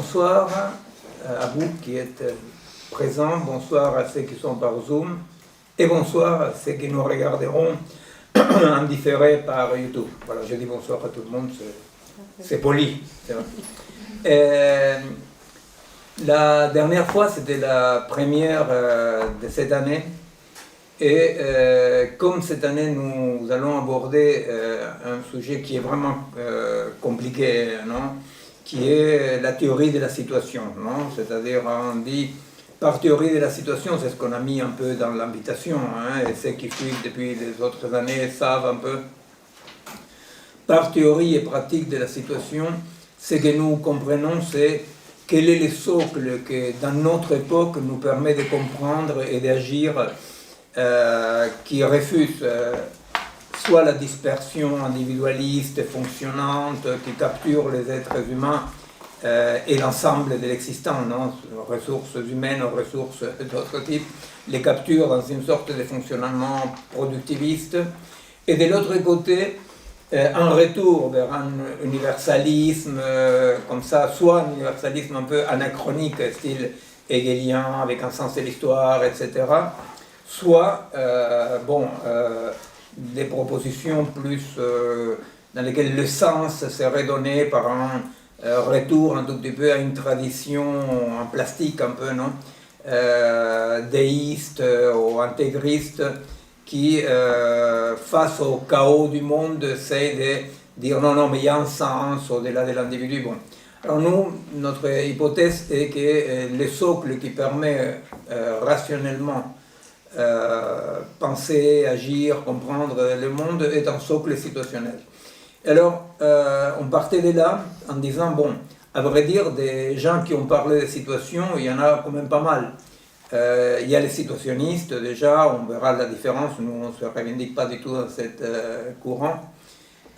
bonsoir à vous qui êtes présents, bonsoir à ceux qui sont par Zoom et bonsoir à ceux qui nous regarderont en différé par YouTube. Voilà, je dis bonsoir à tout le monde, c'est poli. C'est vrai. La dernière fois, c'était la première de cette année. Et comme cette année, nous allons aborder un sujet qui est vraiment compliqué, non? Qui est la théorie de la situation, non? C'est-à-dire, on dit, par théorie de la situation, c'est ce qu'on a mis un peu dans l'invitation, hein, et ceux qui suivent depuis les autres années savent un peu. Par théorie et pratique de la situation, ce que nous comprenons, c'est quel est le socle que, dans notre époque, nous permet de comprendre et d'agir, qui refuse soit la dispersion individualiste et fonctionnante qui capture les êtres humains et l'ensemble de l'existant, non? Ressources humaines ou ressources d'autres types, les capture dans une sorte de fonctionnement productiviste, et de l'autre côté, un retour vers un universalisme comme ça, soit un universalisme un peu anachronique, style hegelien, avec un sens de l'histoire, etc., soit des propositions plus dans lesquelles le sens serait donné par un retour un tout petit peu à une tradition en plastique un peu, non, déiste ou intégriste, qui, face au chaos du monde, essaie de dire non, mais il y a un sens au-delà de l'individu. Bon. Alors nous, notre hypothèse est que le socle qui permet rationnellement penser, agir, comprendre le monde est un socle situationnel. Alors, on partait de là en disant, bon, à vrai dire, des gens qui ont parlé de situations, il y en a quand même pas mal. Il y a les situationnistes, déjà, on verra la différence, nous on ne se revendique pas du tout dans ce courant.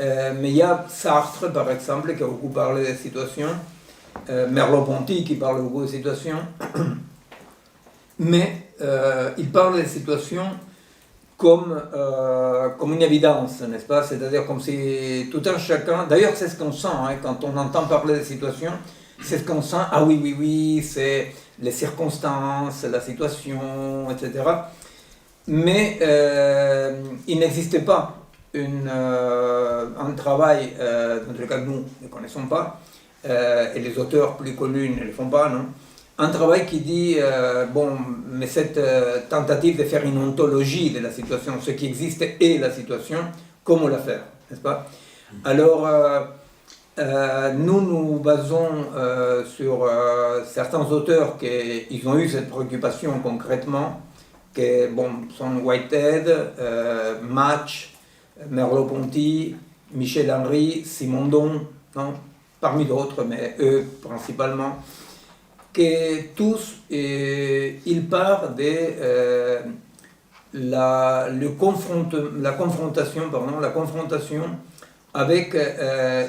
Mais il y a Sartre, par exemple, qui a beaucoup parlé des situations, Merleau-Ponty qui parle beaucoup de situations, mais il parle des situations comme une évidence, n'est-ce pas? C'est-à-dire comme si tout un chacun, d'ailleurs c'est ce qu'on sent, hein, quand on entend parler des situations, c'est ce qu'on sent, ah oui, c'est les circonstances, la situation, etc. Mais il n'existait pas un travail, dans le cas que nous ne connaissons pas, et les auteurs plus connus ne le font pas, non? Un travail qui dit, mais cette tentative de faire une ontologie de la situation, ce qui existe est la situation, comment la faire, n'est-ce pas? Alors, nous nous basons sur certains auteurs qui ont eu cette préoccupation concrètement, qui sont Whitehead, Match, Merleau-Ponty, Michel Henry, Simondon, non? Parmi d'autres, mais eux principalement, que tous, ils partent de la confrontation avec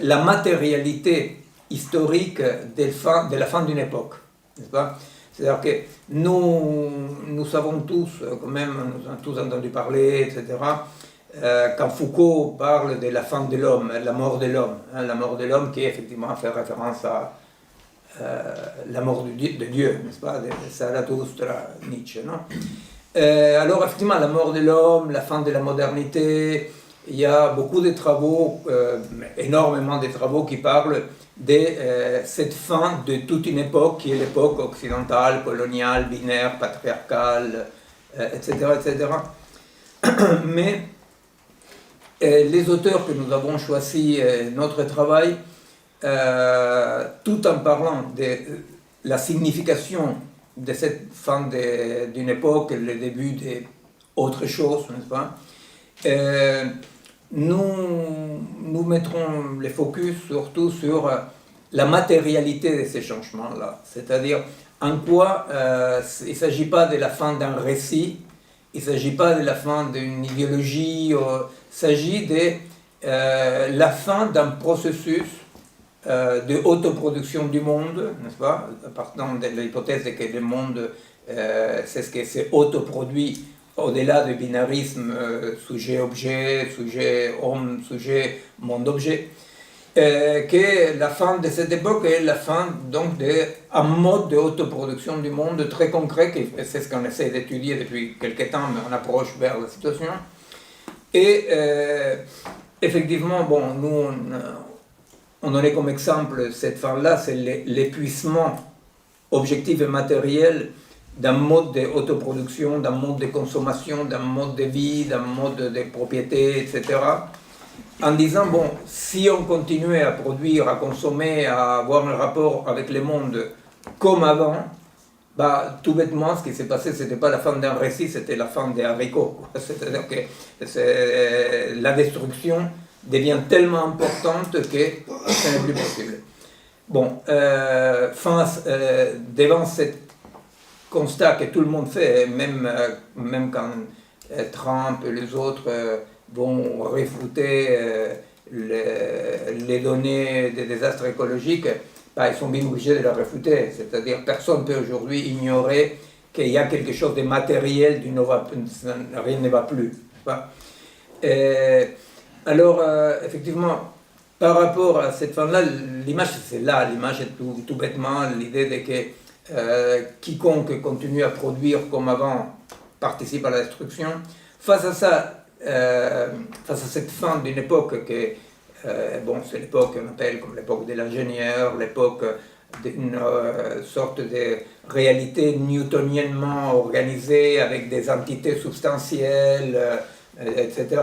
la matérialité historique de la fin d'une époque, n'est-ce pas? C'est-à-dire que nous savons tous, quand même, nous avons tous entendu parler, etc., quand Foucault parle de la fin de l'homme, la mort de l'homme, hein, la mort de l'homme qui effectivement fait référence à la mort de Dieu, n'est-ce pas, de Zarathustra, Nietzsche, non? Alors effectivement, la mort de l'homme, la fin de la modernité, il y a beaucoup de travaux, énormément de travaux qui parlent de cette fin de toute une époque qui est l'époque occidentale, coloniale, binaire, patriarcale, etc., etc. Mais les auteurs que nous avons choisi notre travail, tout en parlant de la signification de cette fin d'une époque, le début d'autre chose, n'est-ce pas? Nous mettrons le focus surtout sur la matérialité de ces changements-là, c'est-à-dire en quoi il ne s'agit pas de la fin d'un récit, il ne s'agit pas de la fin d'une idéologie, il s'agit de la fin d'un processus de autoproduction du monde, n'est-ce pas? Partant de l'hypothèse que le monde, c'est ce qui s'est autoproduit au-delà du binarisme sujet-objet, sujet-homme, sujet-monde-objet. que la fin de cette époque est la fin donc d'un mode d'autoproduction du monde très concret, c'est ce qu'on essaie d'étudier depuis quelques temps, mais on approche vers la situation. Et effectivement, bon, nous, on donnait comme exemple cette fin-là, c'est l'épuisement objectif et matériel d'un mode d'autoproduction, d'un mode de consommation, d'un mode de vie, d'un mode de propriété, etc. En disant, bon, si on continuait à produire, à consommer, à avoir un rapport avec le monde comme avant, bah, tout bêtement, ce qui s'est passé, ce n'était pas la fin d'un récit, c'était la fin des haricots. C'est-à-dire que la destruction devient tellement importante que ce n'est plus possible. Bon, devant ce constat que tout le monde fait, même quand Trump et les autres vont réfuter les données des désastres écologiques, bah, ils sont bien obligés de la réfuter. C'est-à-dire personne ne peut aujourd'hui ignorer qu'il y a quelque chose de matériel, rien ne va plus. Alors, effectivement, par rapport à cette fin-là, l'image c'est là, l'image est tout bêtement l'idée de que quiconque continue à produire comme avant participe à la destruction. Face à ça, face à cette fin d'une époque que, bon, c'est l'époque qu'on appelle comme l'époque de l'ingénieur, l'époque d'une sorte de réalité newtoniennement organisée avec des entités substantielles, etc.,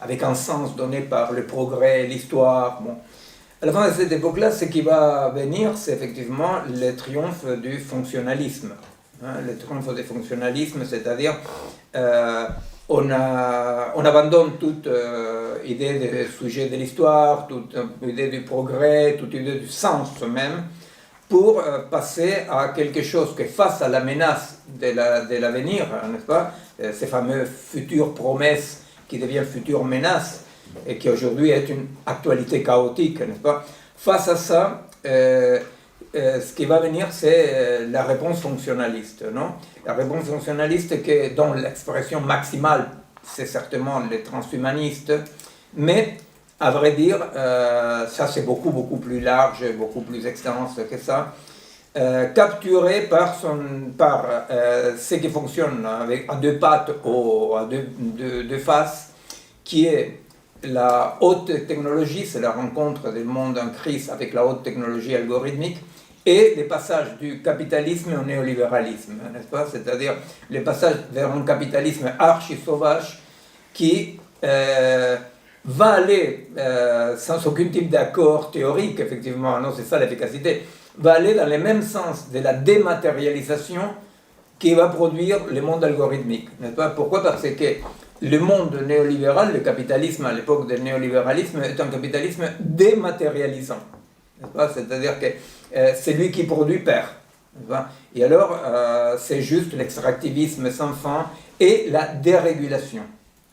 avec un sens donné par le progrès, l'histoire. Bon. À la fin de cette époque-là, ce qui va venir, c'est effectivement le triomphe du fonctionnalisme. Hein, le triomphe du fonctionnalisme, c'est-à-dire on abandonne toute idée du sujet de l'histoire, toute idée du progrès, toute idée du sens même, pour passer à quelque chose que, face à la menace de l'avenir, n'est-ce pas, ces fameuses futures promesses qui deviennent futures menaces, et qui aujourd'hui est une actualité chaotique, n'est-ce pas? Face à ça, ce qui va venir, c'est la réponse fonctionnaliste, non? La réponse fonctionnaliste, dont l'expression maximale, c'est certainement les transhumanistes, mais, à vrai dire, ça c'est beaucoup plus large, beaucoup plus extense que ça, capturé par ce qui fonctionne à deux pattes ou à deux faces, qui est la haute technologie, c'est la rencontre du monde en crise avec la haute technologie algorithmique, et le passage du capitalisme au néolibéralisme, n'est-ce pas? C'est-à-dire le passage vers un capitalisme archi-sauvage qui va aller, sans aucun type d'accord théorique, effectivement, non, c'est ça l'efficacité, va aller dans le même sens de la dématérialisation qui va produire le monde algorithmique, n'est-ce pas? Pourquoi? Parce que le monde néolibéral, le capitalisme à l'époque du néolibéralisme, est un capitalisme dématérialisant, n'est-ce pas? C'est-à-dire que celui qui produit perd, n'est-ce pas? Et alors, c'est juste l'extractivisme sans fin et la dérégulation,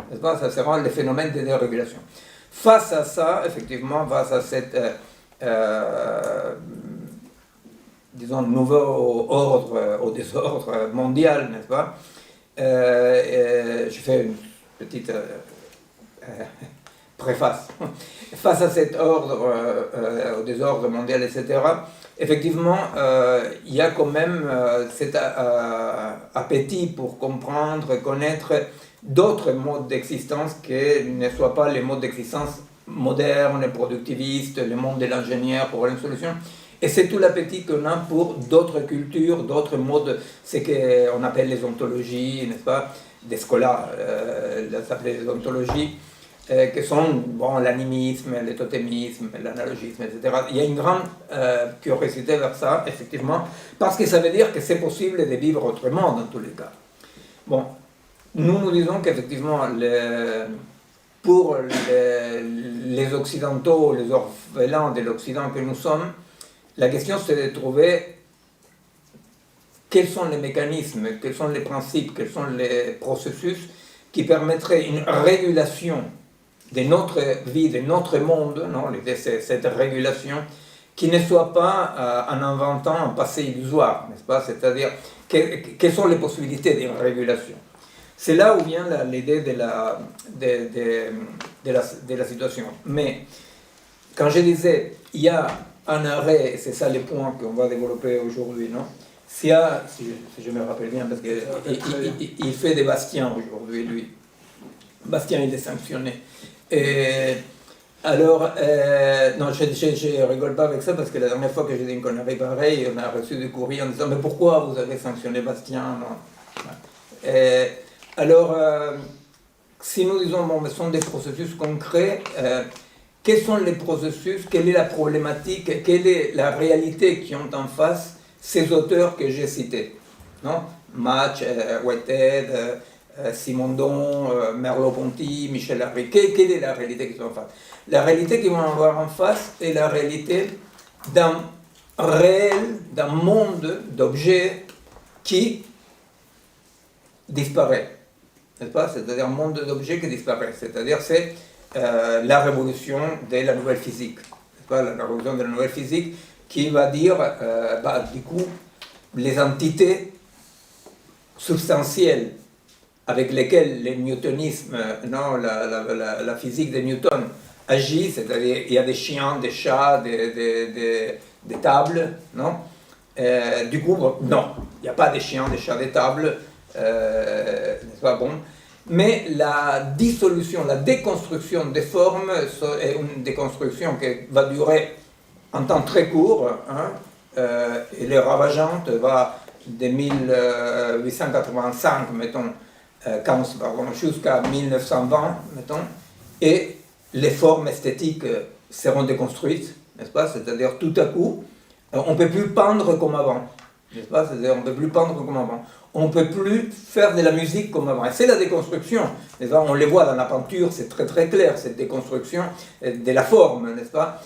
n'est-ce pas? Ça sera le phénomène de dérégulation. Face à ça, effectivement, face à cette disons, nouveau ordre au désordre mondial, n'est-ce pas? Je fais une petite préface. Face à cet ordre au désordre mondial, etc., effectivement, il y a quand même cet appétit pour comprendre, connaître d'autres modes d'existence qui ne soient pas les modes d'existence modernes, productivistes, le monde de l'ingénieur pour une solution. Et c'est tout l'appétit qu'on a pour d'autres cultures, d'autres modes, ce qu'on appelle les ontologies, n'est-ce pas, des scolaires, s'appelait les ontologies, qui sont bon, l'animisme, le totémisme, l'analogisme, etc. Il y a une grande curiosité vers ça, effectivement, parce que ça veut dire que c'est possible de vivre autrement dans tous les cas. Bon, nous disons qu'effectivement, pour les Occidentaux, les orphelins de l'Occident que nous sommes, la question c'est de trouver quels sont les mécanismes, quels sont les principes, quels sont les processus qui permettraient une régulation de notre vie, de notre monde, non, l'idée c'est cette régulation, qui ne soit pas en inventant un passé illusoire, n'est-ce pas? C'est-à-dire, quelles sont les possibilités d'une régulation? C'est là où vient l'idée de la situation. Mais quand je disais, il y a un arrêt, et c'est ça les points qu'on va développer aujourd'hui, non? S'il y a, si je me rappelle bien, parce qu'il fait des Bastiens aujourd'hui, lui. Bastien, il est sanctionné. Et alors, non, je ne rigole pas avec ça, parce que la dernière fois que j'ai dit une connerie pareille, on a reçu des courriers en disant, mais pourquoi vous avez sanctionné Bastien, non? Alors, si nous disons, bon, mais ce sont des processus concrets, quels sont les processus, quelle est la problématique, quelle est la réalité qui ont en face ces auteurs que j'ai cités, non? Match, Whitehead, Simondon, Merleau-Ponty, Michel Larry. Quelle est la réalité qu'ils ont en face? La réalité qu'ils vont avoir en face est la réalité d'un réel, d'un monde d'objets qui disparaît, n'est-ce pas? C'est-à-dire un monde d'objets qui disparaît. C'est-à-dire c'est la révolution de la nouvelle physique, n'est-ce pas? La révolution de la nouvelle physique qui va dire, du coup, les entités substantielles avec lesquelles le newtonisme, non, la physique de Newton agit, c'est-à-dire il y a des chiens, des chats, des tables, non? Du coup, non, il n'y a pas des chiens, des chats, des tables, n'est-ce pas bon? Mais la dissolution, la déconstruction des formes est une déconstruction qui va durer un temps très court, hein, et les ravageante va de 1885, mettons, jusqu'à 1920, mettons, et les formes esthétiques seront déconstruites, n'est-ce pas? C'est-à-dire tout à coup, on ne peut plus peindre comme avant, n'est-ce pas? C'est-à-dire on ne peut plus peindre comme avant. On ne peut plus faire de la musique comme avant. Et c'est la déconstruction. On les voit dans la peinture, c'est très très clair, cette déconstruction de la forme, n'est-ce pas?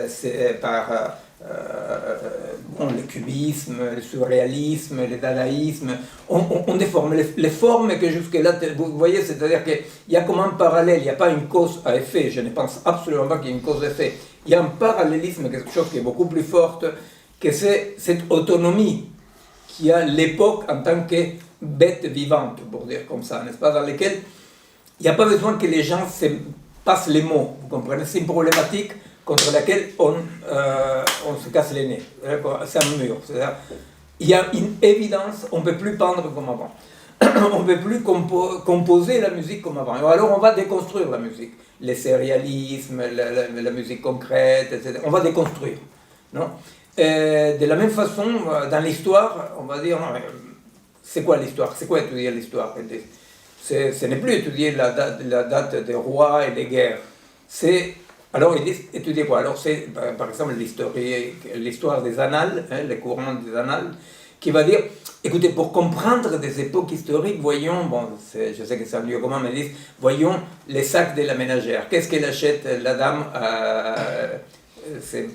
C'est par le cubisme, le surréalisme, le dadaïsme. On déforme les formes que jusque-là, vous voyez, c'est-à-dire qu'il y a comme un parallèle, il n'y a pas une cause à effet, je ne pense absolument pas qu'il y ait une cause à effet. Il y a un parallélisme, quelque chose qui est beaucoup plus fort, que c'est cette autonomie qui a l'époque en tant que bête vivante, pour dire comme ça, n'est-ce pas, dans laquelle il n'y a pas besoin que les gens se passent les mots, vous comprenez, c'est une problématique contre laquelle on se casse les nez, c'est un mur, c'est-à-dire, il y a une évidence, on ne peut plus peindre comme avant, on ne peut plus composer la musique comme avant, alors on va déconstruire la musique, les sérialismes, la musique concrète, etc., on va déconstruire, non? De la même façon, dans l'histoire, on va dire, c'est quoi l'histoire? C'est quoi étudier l'histoire? Ce n'est plus étudier la date des rois et des guerres. Alors, ils disent étudier quoi? Alors, c'est par exemple l'histoire des annales, hein, les courants des annales, qui va dire, écoutez, pour comprendre des époques historiques, voyons, bon, je sais que c'est un lieu commun, mais ils disent, voyons les sacs de la ménagère. Qu'est-ce qu'elle achète, la dame c'est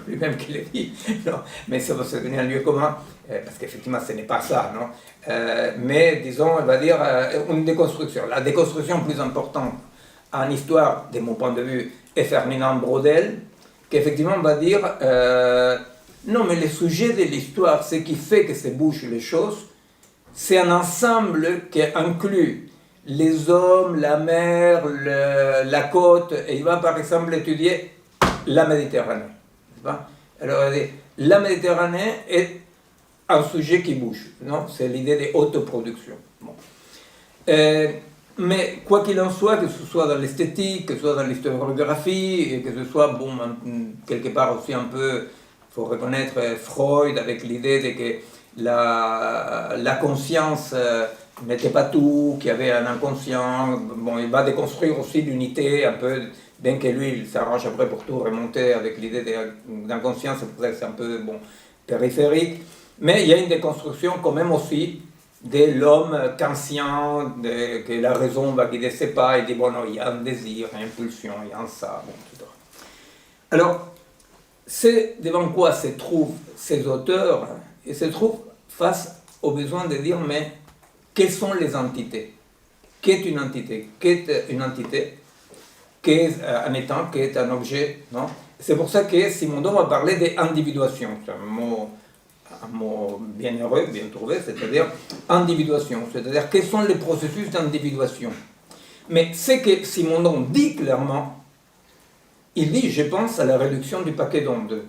lui-même qui le dit, non, mais ça va se devenir un lieu commun, parce qu'effectivement ce n'est pas ça, non, mais disons, on va dire, une déconstruction. La déconstruction plus importante en histoire, de mon point de vue, est Ferdinand Braudel, qui effectivement va dire, non, mais le sujet de l'histoire, ce qui fait que se bougent les choses, c'est un ensemble qui inclut les hommes, la mer, la côte, et il va par exemple étudier la Méditerranée. Alors, la Méditerranée est un sujet qui bouge, non? C'est l'idée de autoproduction. Bon. Mais quoi qu'il en soit, que ce soit dans l'esthétique, que ce soit dans l'historiographie, et que ce soit, bon, quelque part aussi un peu, il faut reconnaître Freud avec l'idée de que la conscience n'était pas tout, qu'il y avait un inconscient. Bon, il va déconstruire aussi l'unité un peu. Bien que lui, il s'arrange après pour tout remonter avec l'idée d'inconscience, c'est pour ça que c'est un peu périphérique. Mais il y a une déconstruction quand même aussi de l'homme kantien, que la raison va guider ses pas, et dit bon, non, il y a un désir, une impulsion, il y a un ça, bon, etc. Alors, c'est devant quoi se trouvent ces auteurs? Ils se trouvent face au besoin de dire, mais quelles sont les entités? Qu'est une entité? Qu'est une entité? Qu'est un étant, qu'est un objet, non? C'est pour ça que Simondon va parler d'individuation. C'est un mot bien heureux, bien trouvé, c'est-à-dire individuation, c'est-à-dire quels sont les processus d'individuation. Mais ce que Simondon dit clairement, il dit, je pense à la réduction du paquet d'ondes.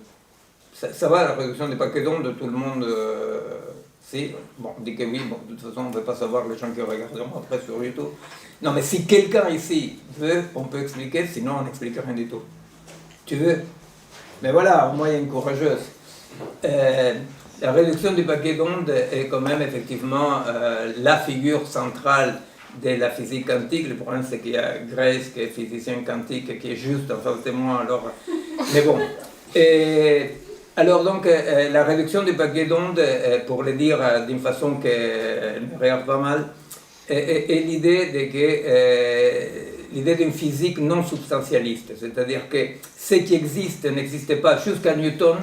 Ça va, la réduction du paquet d'ondes, tout le monde sait. Bon, on dit que oui, bon, de toute façon, on ne veut pas savoir les gens qui regarderont après sur YouTube. Non, mais si quelqu'un ici veut, on peut expliquer, sinon on n'explique rien du tout. Tu veux? Mais voilà, au moins il y a une courageuse. La réduction du paquet d'ondes est quand même effectivement la figure centrale de la physique quantique. Le problème, c'est qu'il y a Grace, qui est physicien quantique, qui est juste en face de moi, alors... Mais bon. Alors donc, la réduction du paquet d'ondes, pour le dire d'une façon qui me regarde pas mal, est l'idée d'une physique non substantialiste. C'est-à-dire que ce qui existe n'existait pas jusqu'à Newton.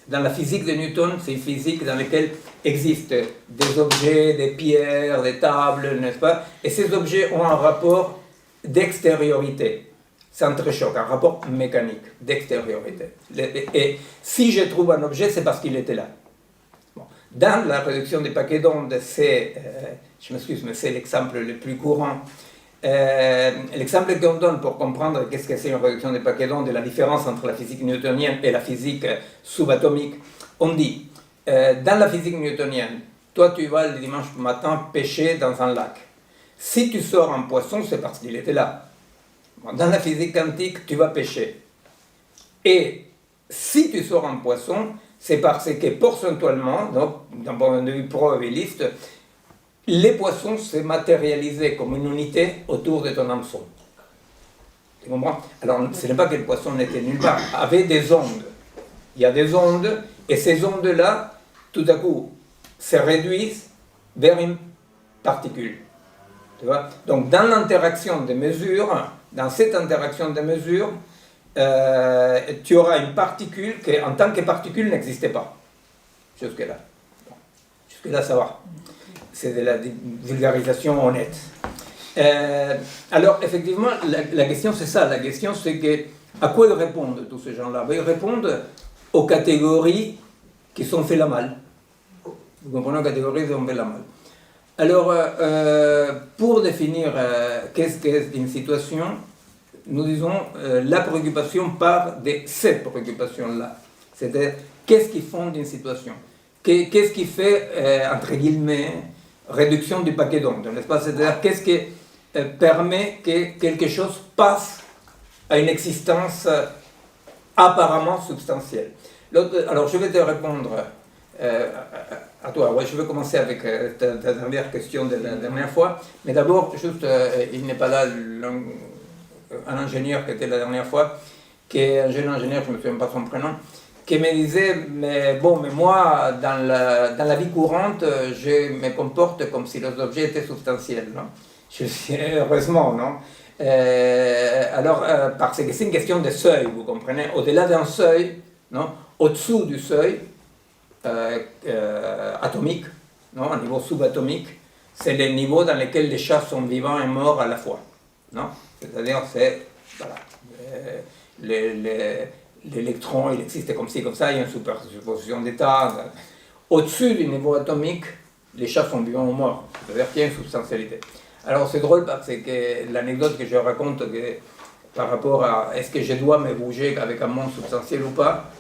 Dans la physique de Newton, c'est une physique dans laquelle existent des objets, des pierres, des tables, n'est-ce pas? Et ces objets ont un rapport d'extériorité. C'est un entrechoc, un rapport mécanique d'extériorité. Et si je trouve un objet, c'est parce qu'il était là. Bon. Dans la réduction des paquets d'ondes, c'est, je m'excuse, mais c'est l'exemple le plus courant. L'exemple qu'on donne pour comprendre qu'est-ce que c'est une réduction des paquets d'ondes et la différence entre la physique newtonienne et la physique subatomique, on dit, dans la physique newtonienne, toi tu vas le dimanche matin pêcher dans un lac. Si tu sors un poisson, c'est parce qu'il était là. Dans la physique quantique, tu vas pêcher. Et si tu sors un poisson, c'est parce que procentuellement, donc d'un point de vue probabiliste, les poissons se matérialisaient comme une unité autour de ton hameçon. Tu comprends? Alors, ce n'est pas que le poisson n'était nulle part, il avait des ondes. Il y a des ondes, et ces ondes-là, tout à coup, se réduisent vers une particule. Tu vois? Donc, dans l'interaction des mesures, dans cette interaction des mesures, tu auras une particule qui, en tant que particule, n'existait pas. Jusque-là. Bon. Jusque-là, ça va. C'est de la vulgarisation honnête. Alors, effectivement, la question, c'est ça. La question, c'est que, à quoi ils répondent, tous ces gens-là? Ils répondent aux catégories qui sont fait la malle. Vous comprenez, aux catégories qui sont fait la malle. Alors, pour définir qu'est-ce qu'est une situation, nous disons la préoccupation part de ces préoccupations-là. C'est-à-dire, qu'est-ce qui fonde une situation? Qu'est-ce qui fait, entre guillemets, réduction du paquet d'ondes, n'est-ce pas? C'est-à-dire, qu'est-ce qui permet que quelque chose passe à une existence apparemment substantielle? Alors, je vais te répondre à toi. Ouais, je vais commencer avec ta dernière question de la dernière fois, mais d'abord, juste, il n'est pas là un ingénieur qui était la dernière fois, qui est un jeune ingénieur, je ne me souviens pas son prénom, qui me disait, mais moi, dans la vie courante, je me comporte comme si les objets étaient substantiels, non? Je dis, heureusement, non? Alors, parce que c'est une question de seuil, vous comprenez? Au-delà d'un seuil, non? Au-dessous du seuil atomique, non? Un niveau subatomique, c'est le niveau dans lequel les chats sont vivants et morts à la fois, non? C'est-à-dire, c'est, voilà, l'électron, il existe comme ci, comme ça, il y a une superposition d'états. Au-dessus du niveau atomique, les chats sont vivants ou morts, c'est-à-dire qu'il y a une substantialité. Alors c'est drôle parce que l'anecdote que je raconte par rapport à est-ce que je dois me bouger avec un monde substantiel ou pas,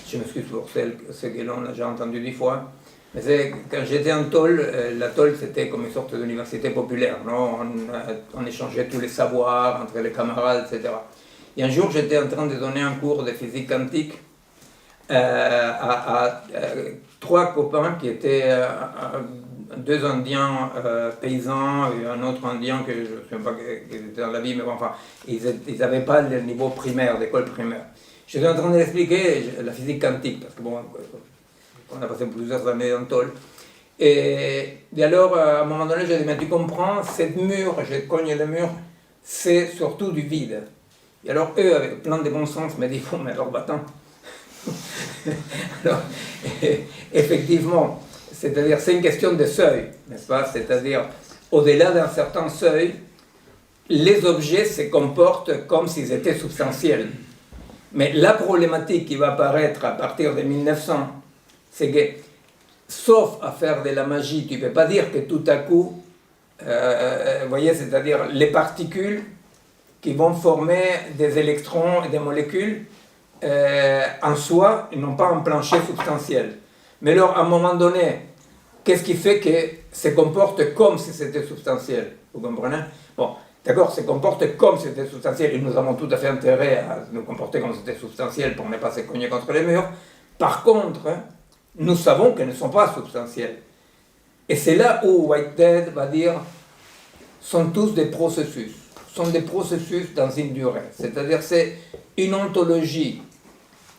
je m'excuse pour ce que l'on a déjà entendu 10 fois, mais c'est quand j'étais en tôle, la tôle c'était comme une sorte d'université populaire, non? On échangeait tous les savoirs entre les camarades, etc. Et un jour, j'étais en train de donner un cours de physique quantique à 3 copains qui étaient 2 Indiens paysans et un autre Indien que je ne sais pas qui était dans la vie, mais bon, enfin, ils n'avaient pas le niveau primaire, d'école primaire. J'étais en train d'expliquer la physique quantique, parce que bon, on a passé plusieurs années en tôle. Et alors, à un moment donné, j'ai dit, mais tu comprends, cette mur, je cogne le mur, c'est surtout du vide. Et alors eux, avec plein de bon sens, me disent, bon, mais alors, attends. Alors, effectivement, c'est-à-dire, c'est une question de seuil, n'est-ce pas? C'est-à-dire, au-delà d'un certain seuil, les objets se comportent comme s'ils étaient substantiels. Mais la problématique qui va apparaître à partir de 1900, c'est que, sauf à faire de la magie, tu ne peux pas dire que tout à coup, vous voyez, c'est-à-dire, les particules qui vont former des électrons et des molécules en soi, et non pas en plancher substantiel. Mais alors, à un moment donné, qu'est-ce qui fait que se comporte comme si c'était substantiel? Vous comprenez? Bon, d'accord, se comporte comme si c'était substantiel, et nous avons tout à fait intérêt à nous comporter comme si c'était substantiel pour ne pas se cogner contre les murs. Par contre, nous savons qu'elles ne sont pas substantielles. Et c'est là où Whitehead va dire sont tous des processus. Sont des processus dans une durée. C'est-à-dire c'est une ontologie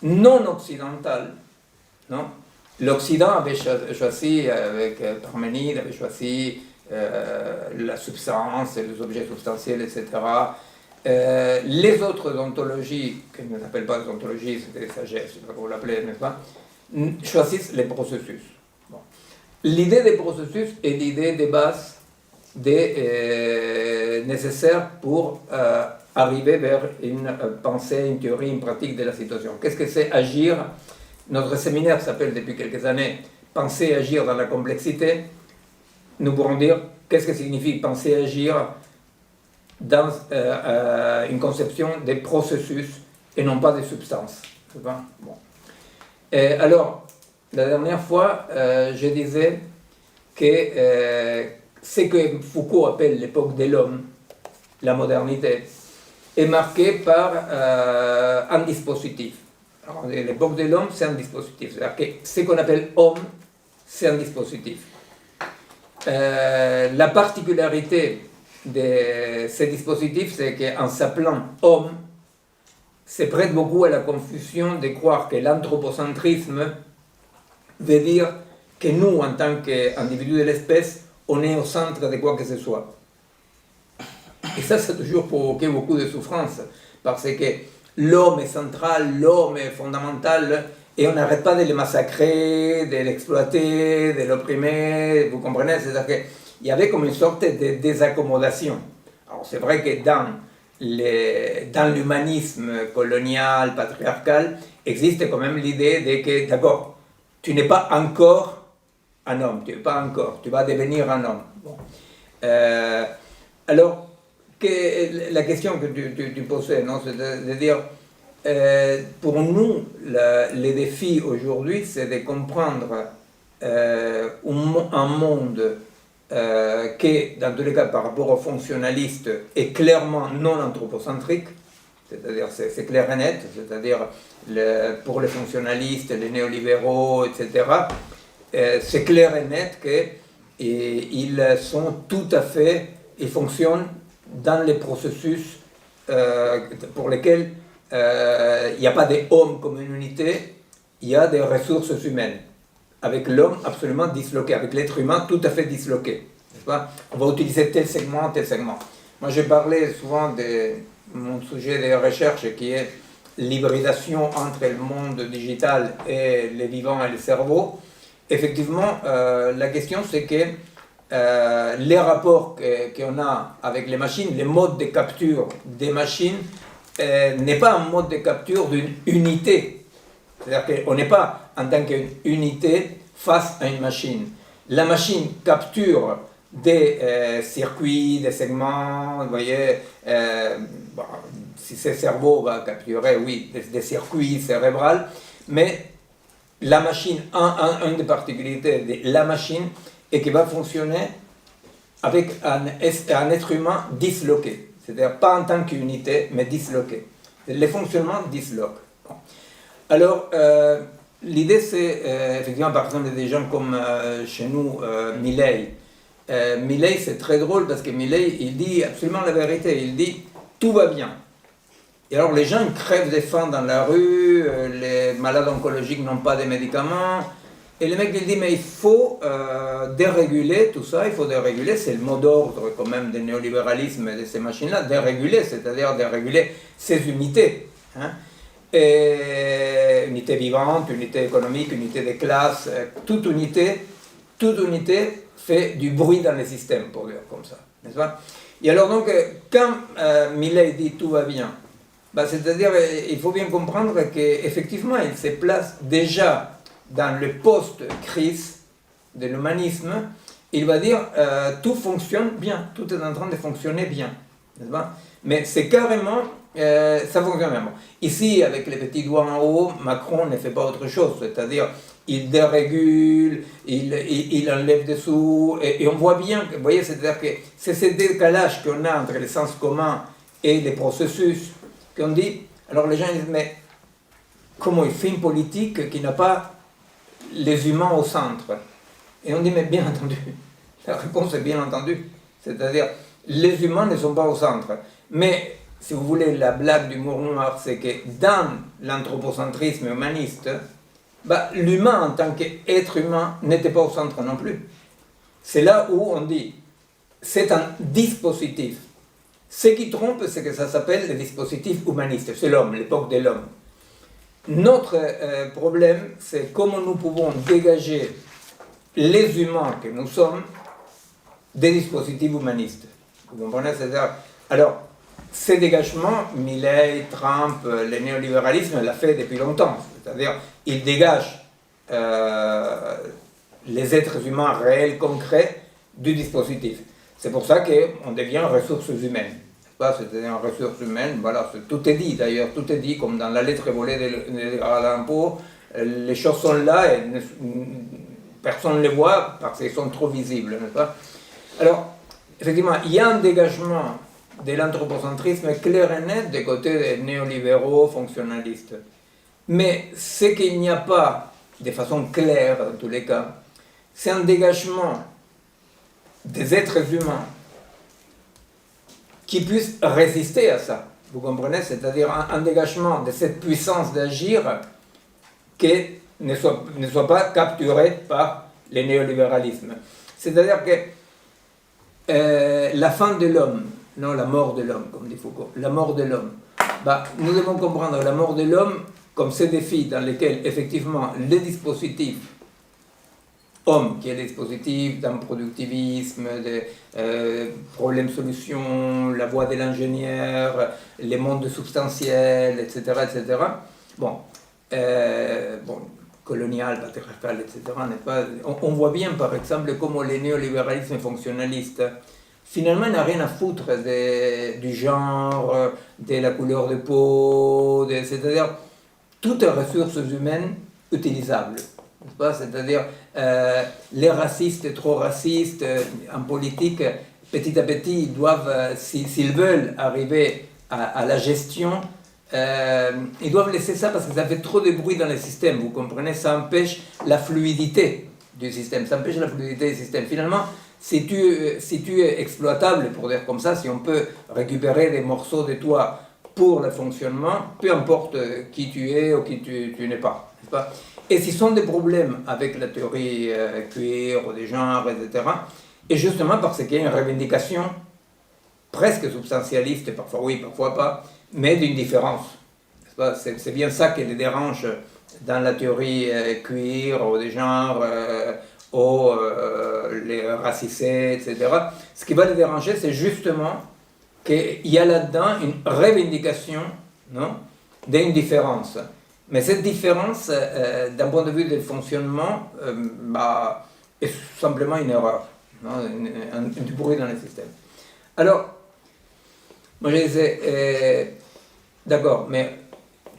non occidentale. Non? L'Occident avait choisi, avec Parménide, avait choisi la substance, les objets substantiels, etc. Les autres ontologies, que nous n'appellent pas des ontologies, c'est des sagesses, je ne sais pas comment vous l'appelez, n'est-ce pas, choisissent les processus. Bon. L'idée des processus est l'idée de base nécessaire pour arriver vers une pensée, une théorie, une pratique de la situation. Qu'est-ce que c'est agir? Notre séminaire s'appelle depuis quelques années « Penser et agir dans la complexité ». Nous pourrons dire qu'est-ce que signifie penser et agir dans une conception des processus et non pas des substances. Bon. Alors, la dernière fois, je disais que ce que Foucault appelle l'époque de l'homme, la modernité, est marquée par un dispositif. L'époque de l'homme, c'est un dispositif. C'est-à-dire que ce qu'on appelle homme, c'est un dispositif. La particularité de ces dispositifs, c'est qu'en s'appelant homme, c'est prête beaucoup à la confusion de croire que l'anthropocentrisme veut dire que nous, en tant qu'individus de l'espèce, on est au centre de quoi que ce soit. Et ça a toujours provoqué beaucoup de souffrance, parce que l'homme est central, l'homme est fondamental, et on n'arrête pas de le massacrer, de l'exploiter, de l'opprimer, vous comprenez? C'est-à-dire qu'il y avait comme une sorte de désaccommodation. Alors c'est vrai que dans l'humanisme colonial, patriarcal, existe quand même l'idée de que, d'accord, tu n'es pas encore un homme, tu n'es pas encore, tu vas devenir un homme. Bon. Alors, la question que tu posais, non, c'est de dire, pour nous, les défis aujourd'hui, c'est de comprendre un monde qui, dans tous les cas, par rapport aux fonctionnalistes, est clairement non anthropocentrique, c'est-à-dire c'est clair et net, c'est-à-dire pour les fonctionnalistes, les néolibéraux, etc., c'est clair et net qu'ils sont tout à fait, ils fonctionnent dans les processus pour lesquels il n'y a pas d'homme comme une unité, il y a des ressources humaines, avec l'homme absolument disloqué, avec l'être humain tout à fait disloqué. N'est-ce pas? On va utiliser tel segment, tel segment. Moi, j'ai parlé souvent de mon sujet de recherche qui est l'hybridation entre le monde digital et les vivants et le cerveau. Effectivement, la question c'est que les rapports qu'on a avec les machines, les modes de capture des machines, n'est pas un mode de capture d'une unité. C'est-à-dire qu'on n'est pas en tant qu'unité face à une machine. La machine capture des circuits, des segments, vous voyez, bon, si c'est cerveau, va capturer, oui, des circuits cérébraux, mais la machine, une des particularités de la machine est qu'elle va fonctionner avec un être humain disloqué, c'est-à-dire pas en tant qu'unité, mais disloqué. Les fonctionnements disloquent. Bon. Alors, l'idée c'est, effectivement, par exemple, des gens comme chez nous, Milley. Milley, c'est très drôle parce que Milley, il dit absolument la vérité, il dit tout va bien. Et alors les gens ils crèvent de faim dans la rue, les malades oncologiques n'ont pas de médicaments, et le mec il dit mais il faut déréguler tout ça, il faut déréguler, c'est le mot d'ordre quand même du néolibéralisme de ces machines-là, déréguler, c'est-à-dire déréguler ces unités. Hein, et unité vivante, unité économique, unité de classe, toute unité fait du bruit dans les systèmes, pour dire comme ça, n'est-ce pas? Et alors donc, quand Milley dit tout va bien, bah, c'est-à-dire il faut bien comprendre qu'effectivement il se place déjà dans le post-crise de l'humanisme, il va dire tout fonctionne bien, tout est en train de fonctionner bien. n'est-ce pas? Mais c'est carrément, ça fonctionne vraiment. Ici, avec les petits doigts en haut, Macron ne fait pas autre chose, c'est-à-dire il dérégule, il enlève des sous, et on voit bien, vous voyez, c'est-à-dire que c'est ce décalage qu'on a entre les sens communs et les processus qu'on dit. Alors les gens disent, mais comment il fait une politique qui n'a pas les humains au centre? Et on dit, mais bien entendu, la réponse est bien entendu, c'est-à-dire les humains ne sont pas au centre. Mais, si vous voulez, la blague d'humour noir, c'est que dans l'anthropocentrisme humaniste, l'humain en tant qu'être humain n'était pas au centre non plus. C'est là où on dit, c'est un dispositif. Ce qui trompe, c'est que ça s'appelle le dispositif humaniste, c'est l'homme, l'époque de l'homme. Notre problème, c'est comment nous pouvons dégager les humains que nous sommes des dispositifs humanistes. Vous comprenez? Alors, ces dégagements, Milei, Trump, le néolibéralisme l'a fait depuis longtemps. C'est-à-dire, il dégage les êtres humains réels, concrets, du dispositif. C'est pour ça qu'on devient ressources humaines. C'est-à-dire ressources humaines, voilà, tout est dit d'ailleurs, tout est dit, comme dans la lettre volée de l'impôt, les choses sont là et personne ne les voit parce qu'elles sont trop visibles, n'est-ce pas? Alors, effectivement, il y a un dégagement de l'anthropocentrisme clair et net des côtés des néolibéraux fonctionnalistes. Mais ce qu'il n'y a pas, de façon claire dans tous les cas, c'est un dégagement des êtres humains qui puissent résister à ça. Vous comprenez? C'est-à-dire un dégagement de cette puissance d'agir qui ne soit pas capturé par le néolibéralisme. C'est-à-dire que la fin de l'homme, non la mort de l'homme, comme dit Foucault, la mort de l'homme, nous devons comprendre la mort de l'homme comme ces défis dans lesquels, effectivement, les dispositifs homme, qui est le dispositif d'un productivisme, des problèmes-solutions, la voie de l'ingénieur, les mondes substantiels, etc., etc. Bon, colonial, patriarcal, etc. N'est pas... on voit bien, par exemple, comment le néolibéralisme fonctionnaliste, finalement, n'a rien à foutre du genre, de la couleur de peau, c'est-à-dire toutes les ressources humaines utilisables. C'est-à-dire, les racistes, trop racistes, en politique, petit à petit, ils doivent, s'ils veulent arriver à la gestion, ils doivent laisser ça parce que ça fait trop de bruit dans le système, vous comprenez, ça empêche la fluidité du système, ça empêche la fluidité du système. Finalement, si tu es exploitable, pour dire comme ça, si on peut récupérer des morceaux de toi pour le fonctionnement, peu importe qui tu es ou qui tu n'es pas, n'est-ce pas? Et ce sont des problèmes avec la théorie queer ou des genres, etc. Et justement parce qu'il y a une revendication presque substantialiste, parfois oui, parfois pas, mais d'une différence. C'est bien ça qui les dérange dans la théorie queer ou des genres, ou les racisés, etc. Ce qui va les déranger, c'est justement qu'il y a là-dedans une revendication, non, d'une différence. Mais cette différence, d'un point de vue du fonctionnement, est simplement une erreur, non, du bruit dans le système. Alors, moi je disais, d'accord, mais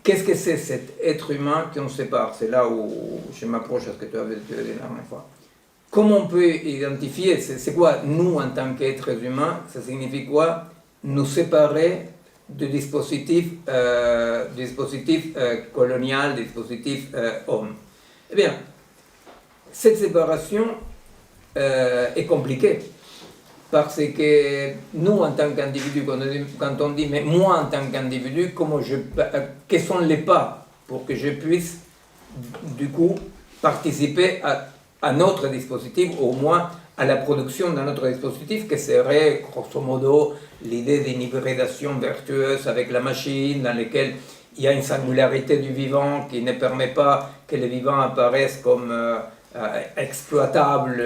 qu'est-ce que c'est cet être humain qu'on sépare? C'est là où je m'approche à ce que tu avais dit la dernière fois. Comment on peut identifier, c'est quoi nous en tant qu'êtres humains? Ça signifie quoi? Nous séparer du dispositif colonial, du dispositif homme. Eh bien, cette séparation est compliquée, parce que nous, en tant qu'individu, quand on dit, mais moi, en tant qu'individu, quels sont les pas pour que je puisse, du coup, participer à notre dispositif, au moins à la production d'un autre dispositif, qui serait, grosso modo, l'idée d'une hybridation vertueuse avec la machine, dans laquelle il y a une singularité du vivant qui ne permet pas que le vivant apparaisse comme exploitable,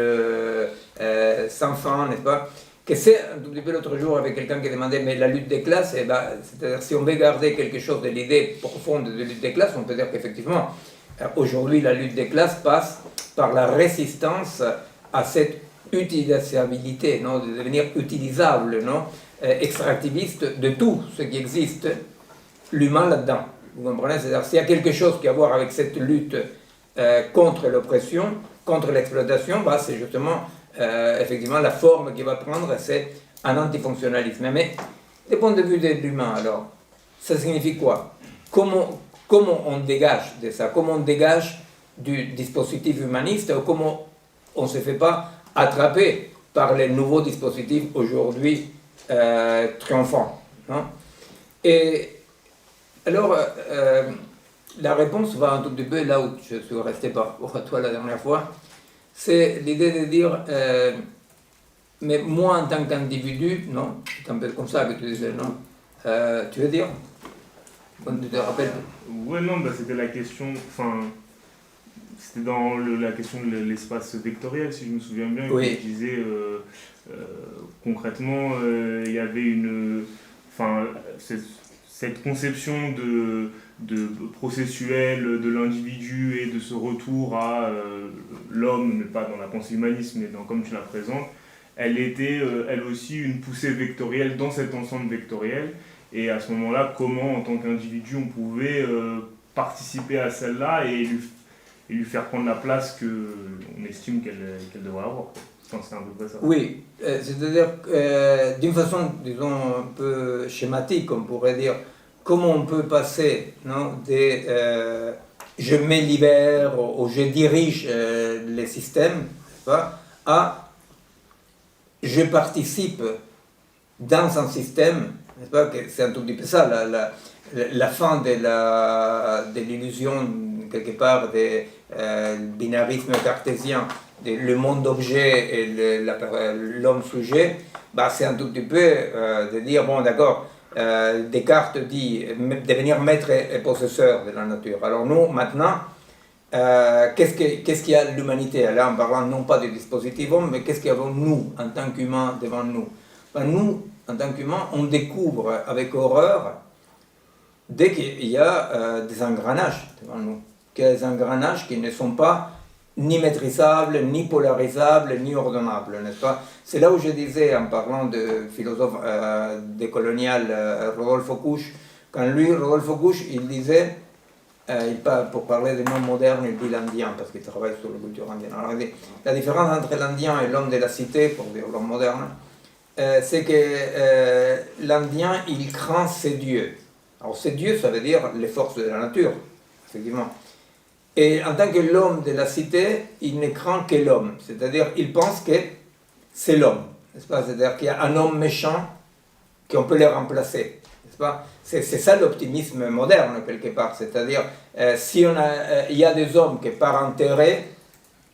sans fin, n'est-ce pas? Que c'est un tout petit peu l'autre jour avec quelqu'un qui demandait, mais la lutte des classes, c'est-à-dire si on veut garder quelque chose de l'idée profonde de lutte des classes, on peut dire qu'effectivement, aujourd'hui, la lutte des classes passe par la résistance à cette utilisabilité, non, de devenir utilisable, non, extractiviste de tout ce qui existe, l'humain là-dedans. Vous comprenez? C'est-à-dire s'il y a quelque chose qui a à voir avec cette lutte contre l'oppression, contre l'exploitation, bah, c'est justement effectivement la forme qu'il va prendre, c'est un antifonctionnalisme. Mais du point de vue de l'humain, alors, ça signifie quoi? Comment on dégage de ça? Comment on dégage du dispositif humaniste? Ou comment on ne se fait pas attraper par les nouveaux dispositifs aujourd'hui triomphants, non? Et alors, la réponse va un tout petit peu là où je suis resté par rapport à toi la dernière fois. C'est l'idée de dire, mais moi en tant qu'individu, non, c'est un peu comme ça que tu disais, non? Tu veux dire? Quand tu te rappelles? Ouais, non, bah, c'était la question, enfin, c'était dans la question de l'espace vectoriel, si je me souviens bien, Oui. que je disais, concrètement, il y avait une, enfin, cette conception de processuel de l'individu et de ce retour à l'homme, mais pas dans la pensée humaniste, mais comme tu la présentes, elle était elle aussi une poussée vectorielle dans cet ensemble vectoriel. Et à ce moment-là, comment en tant qu'individu on pouvait participer à celle-là et lui faire prendre la place qu'on estime qu'elle devrait avoir. Je pense que c'est un peu près ça. Oui, c'est-à-dire d'une façon, disons, un peu schématique, on pourrait dire, comment on peut passer, non, des je me libère ou je dirige les systèmes, pas, à je participe dans un système, n'est-ce pas, c'est un tout petit peu ça, la fin de l'illusion, quelque part, des binarisme cartésien, le monde objet et l'homme sujet, bah, c'est un tout petit peu de dire, bon d'accord, Descartes dit devenir maître et possesseur de la nature. Alors nous, maintenant, qu'est-ce qu'il y a l'humanité? Là, en parlant non pas du dispositif homme, mais qu'est-ce qu'il y a nous, en tant qu'humains, devant nous? Ben, nous, en tant qu'humains, on découvre avec horreur, dès qu'il y a des engrenages devant nous, qu'il y a des engrenages qui ne sont pas ni maîtrisables, ni polarisables, ni ordonnables, n'est-ce pas? C'est là où je disais, en parlant de philosophe décolonial Rodolphe Couche, quand lui, Rodolphe Couche, il disait, pour parler des noms modernes, il dit l'Indien, parce qu'il travaille sur la culture indienne. Alors, il dit, la différence entre l'Indien et l'homme de la cité, pour dire l'homme moderne, c'est que l'Indien, il craint ses dieux. Alors, ses dieux, ça veut dire les forces de la nature, effectivement. Et en tant que l'homme de la cité, il ne craint que l'homme. C'est-à-dire, il pense que c'est l'homme, n'est-ce pas? C'est-à-dire qu'il y a un homme méchant qu'on peut le remplacer, n'est-ce pas? C'est ça l'optimisme moderne, quelque part. C'est-à-dire, si il y a des hommes qui, par intérêt,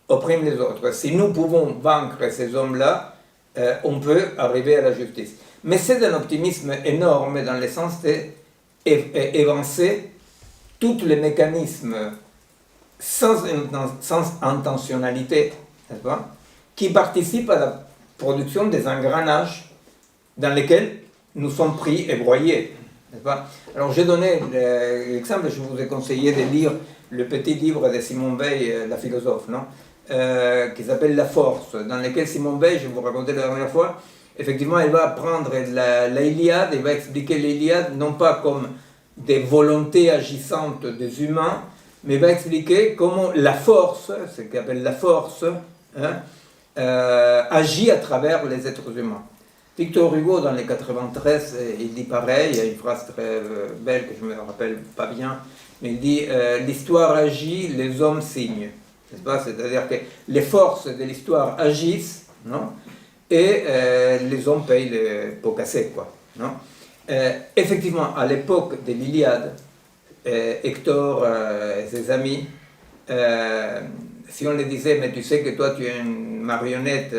oppriment les autres, si nous pouvons vaincre ces hommes-là, on peut arriver à la justice. Mais c'est un optimisme énorme dans le sens d'évancer tous les mécanismes sans intentionnalité, n'est-ce pas, qui participent à la production des engrenages dans lesquels nous sommes pris et broyés, n'est-ce pas? Alors j'ai donné l'exemple, je vous ai conseillé de lire le petit livre de Simone Weil, la philosophe, non, qui s'appelle La Force, dans lequel Simone Weil, je vous racontais la dernière fois, effectivement, elle va prendre la Iliade, elle va expliquer l'Iliade non pas comme des volontés agissantes des humains, mais va expliquer comment la force, ce qu'elle appelle la force, hein, agit à travers les êtres humains. Victor Hugo, dans les 93, il dit pareil, il y a une phrase très belle que je ne me rappelle pas bien, mais il dit l'histoire agit, les hommes signent. N'est-ce pas? C'est-à-dire que les forces de l'histoire agissent, non? Et les hommes payent les pots cassés, quoi, non? Effectivement, à l'époque de l'Iliade, Hector et ses amis, si on les disait, mais tu sais que toi tu es une marionnette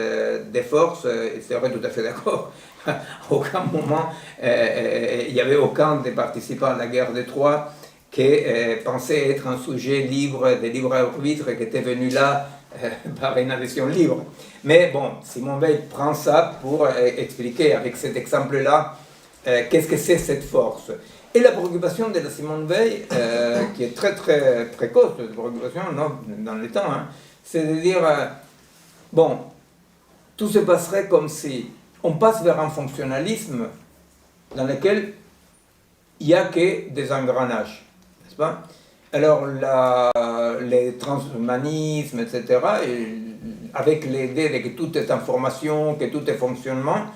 des forces, ils seraient tout à fait d'accord. À aucun moment, il n'y avait aucun des participants à la guerre de Troie qui pensait être un sujet libre, des libres arbitres, qui était venu là par une adhésion libre. Mais bon, Simone Weil prend ça pour expliquer avec cet exemple-là qu'est-ce que c'est cette force. Et la préoccupation de la Simone Weil, qui est très très précoce, cette préoccupation non, dans le temps, hein, c'est de dire, bon, tout se passerait comme si on passe vers un fonctionnalisme dans lequel il n'y a que des engrenages, n'est-ce pas? Alors, les transhumanismes, etc., avec l'idée que tout est information, que tout est fonctionnement,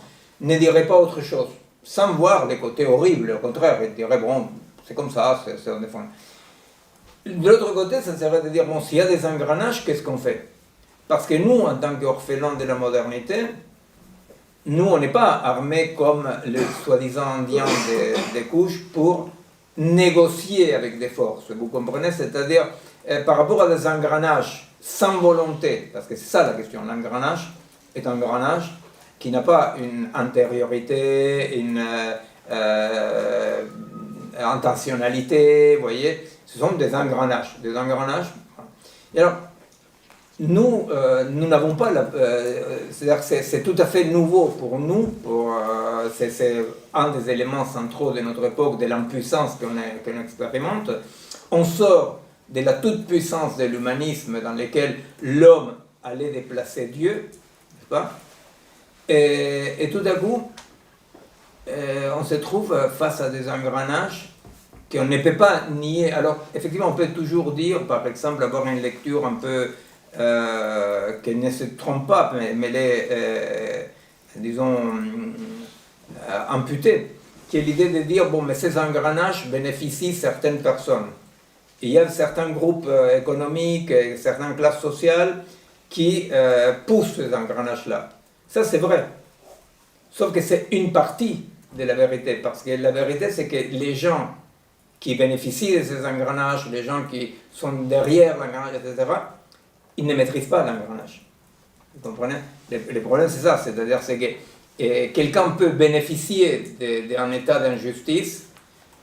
ne diraient pas autre chose, sans voir les côtés horribles. Au contraire, ils diraient, bon, c'est comme ça, c'est un défend. De l'autre côté, ça serait de dire, bon, s'il y a des engrenages, qu'est-ce qu'on fait? Parce que nous, en tant qu'orphelins de la modernité, nous, on n'est pas armés comme les soi-disant indiens des couches pour négocier avec des forces, vous comprenez? C'est-à-dire, par rapport à des engrenages sans volonté, parce que c'est ça la question, l'engrenage est un engrenage qui n'a pas une antériorité, une intentionnalité, vous voyez, ce sont des engrenages. Et alors, nous n'avons pas, c'est-à-dire que c'est tout à fait nouveau pour nous, c'est un des éléments centraux de notre époque, de l'impuissance qu'on expérimente. On sort de la toute-puissance de l'humanisme dans lequel l'homme allait déplacer Dieu, n'est-ce pas? Et tout à coup, on se trouve face à des engrenages qu'on ne peut pas nier. Alors, effectivement, on peut toujours dire, par exemple, avoir une lecture un peu qui ne se trompe pas, mais disons, amputée, qui est l'idée de dire, bon, mais ces engrenages bénéficient certaines personnes. Et il y a certains groupes économiques, certaines classes sociales qui poussent ces engrenages-là. Ça, c'est vrai. Sauf que c'est une partie de la vérité, parce que la vérité, c'est que les gens qui bénéficient de ces engrenages, les gens qui sont derrière l'engrenage, etc., ils ne maîtrisent pas l'engrenage. Vous comprenez? Le problème, c'est ça, c'est-à-dire que quelqu'un peut bénéficier d'un état d'injustice,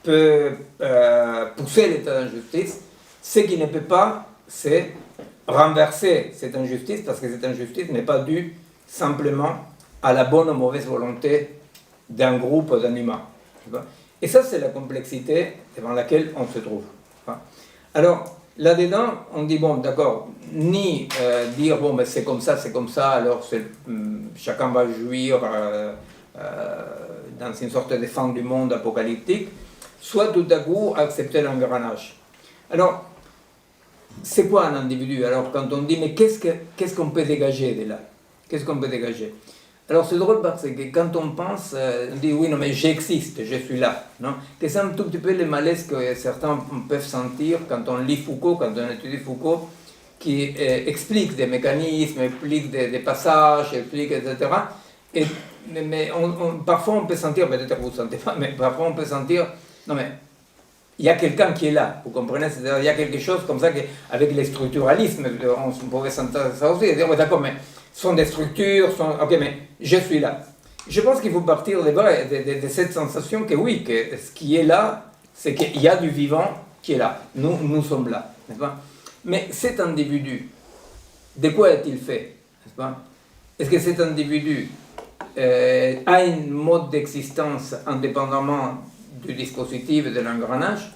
peut pousser l'état d'injustice, ce qu'il ne peut pas, c'est renverser cette injustice, parce que cette injustice n'est pas due simplement à la bonne ou mauvaise volonté d'un groupe d'animaux. Et ça, c'est la complexité devant laquelle on se trouve. Alors, là-dedans, on dit, bon, d'accord, ni dire, bon, mais c'est comme ça, alors chacun va jouir dans une sorte de fin du monde apocalyptique, soit tout à coup accepter l'engrenage. Alors, c'est quoi un individu? Alors, quand on dit, mais qu'est-ce qu'on peut dégager de là? Qu'est-ce qu'on peut dégager? Alors, c'est drôle parce que quand on pense, on dit, oui, non, mais j'existe, je suis là. Non? Que c'est un tout petit peu le malaise que certains peuvent sentir quand on lit Foucault, quand on étudie Foucault, qui explique des mécanismes, explique des passages, explique, etc. Mais parfois, on peut sentir, peut-être que vous ne sentez pas, mais parfois, on peut sentir, non, mais il y a quelqu'un qui est là, vous comprenez? C'est-à-dire, il y a quelque chose comme ça, avec les structuralismes, on pourrait sentir ça aussi, et dire, ouais, d'accord, mais sont des structures, ok, mais je suis là. Je pense qu'il faut partir de cette sensation que oui, que ce qui est là, c'est qu'il y a du vivant qui est là. Nous sommes là, n'est-ce pas? Mais cet individu, de quoi est-il fait, n'est-ce pas? Est-ce que cet individu a un mode d'existence indépendamment du dispositif et de l'engrenage?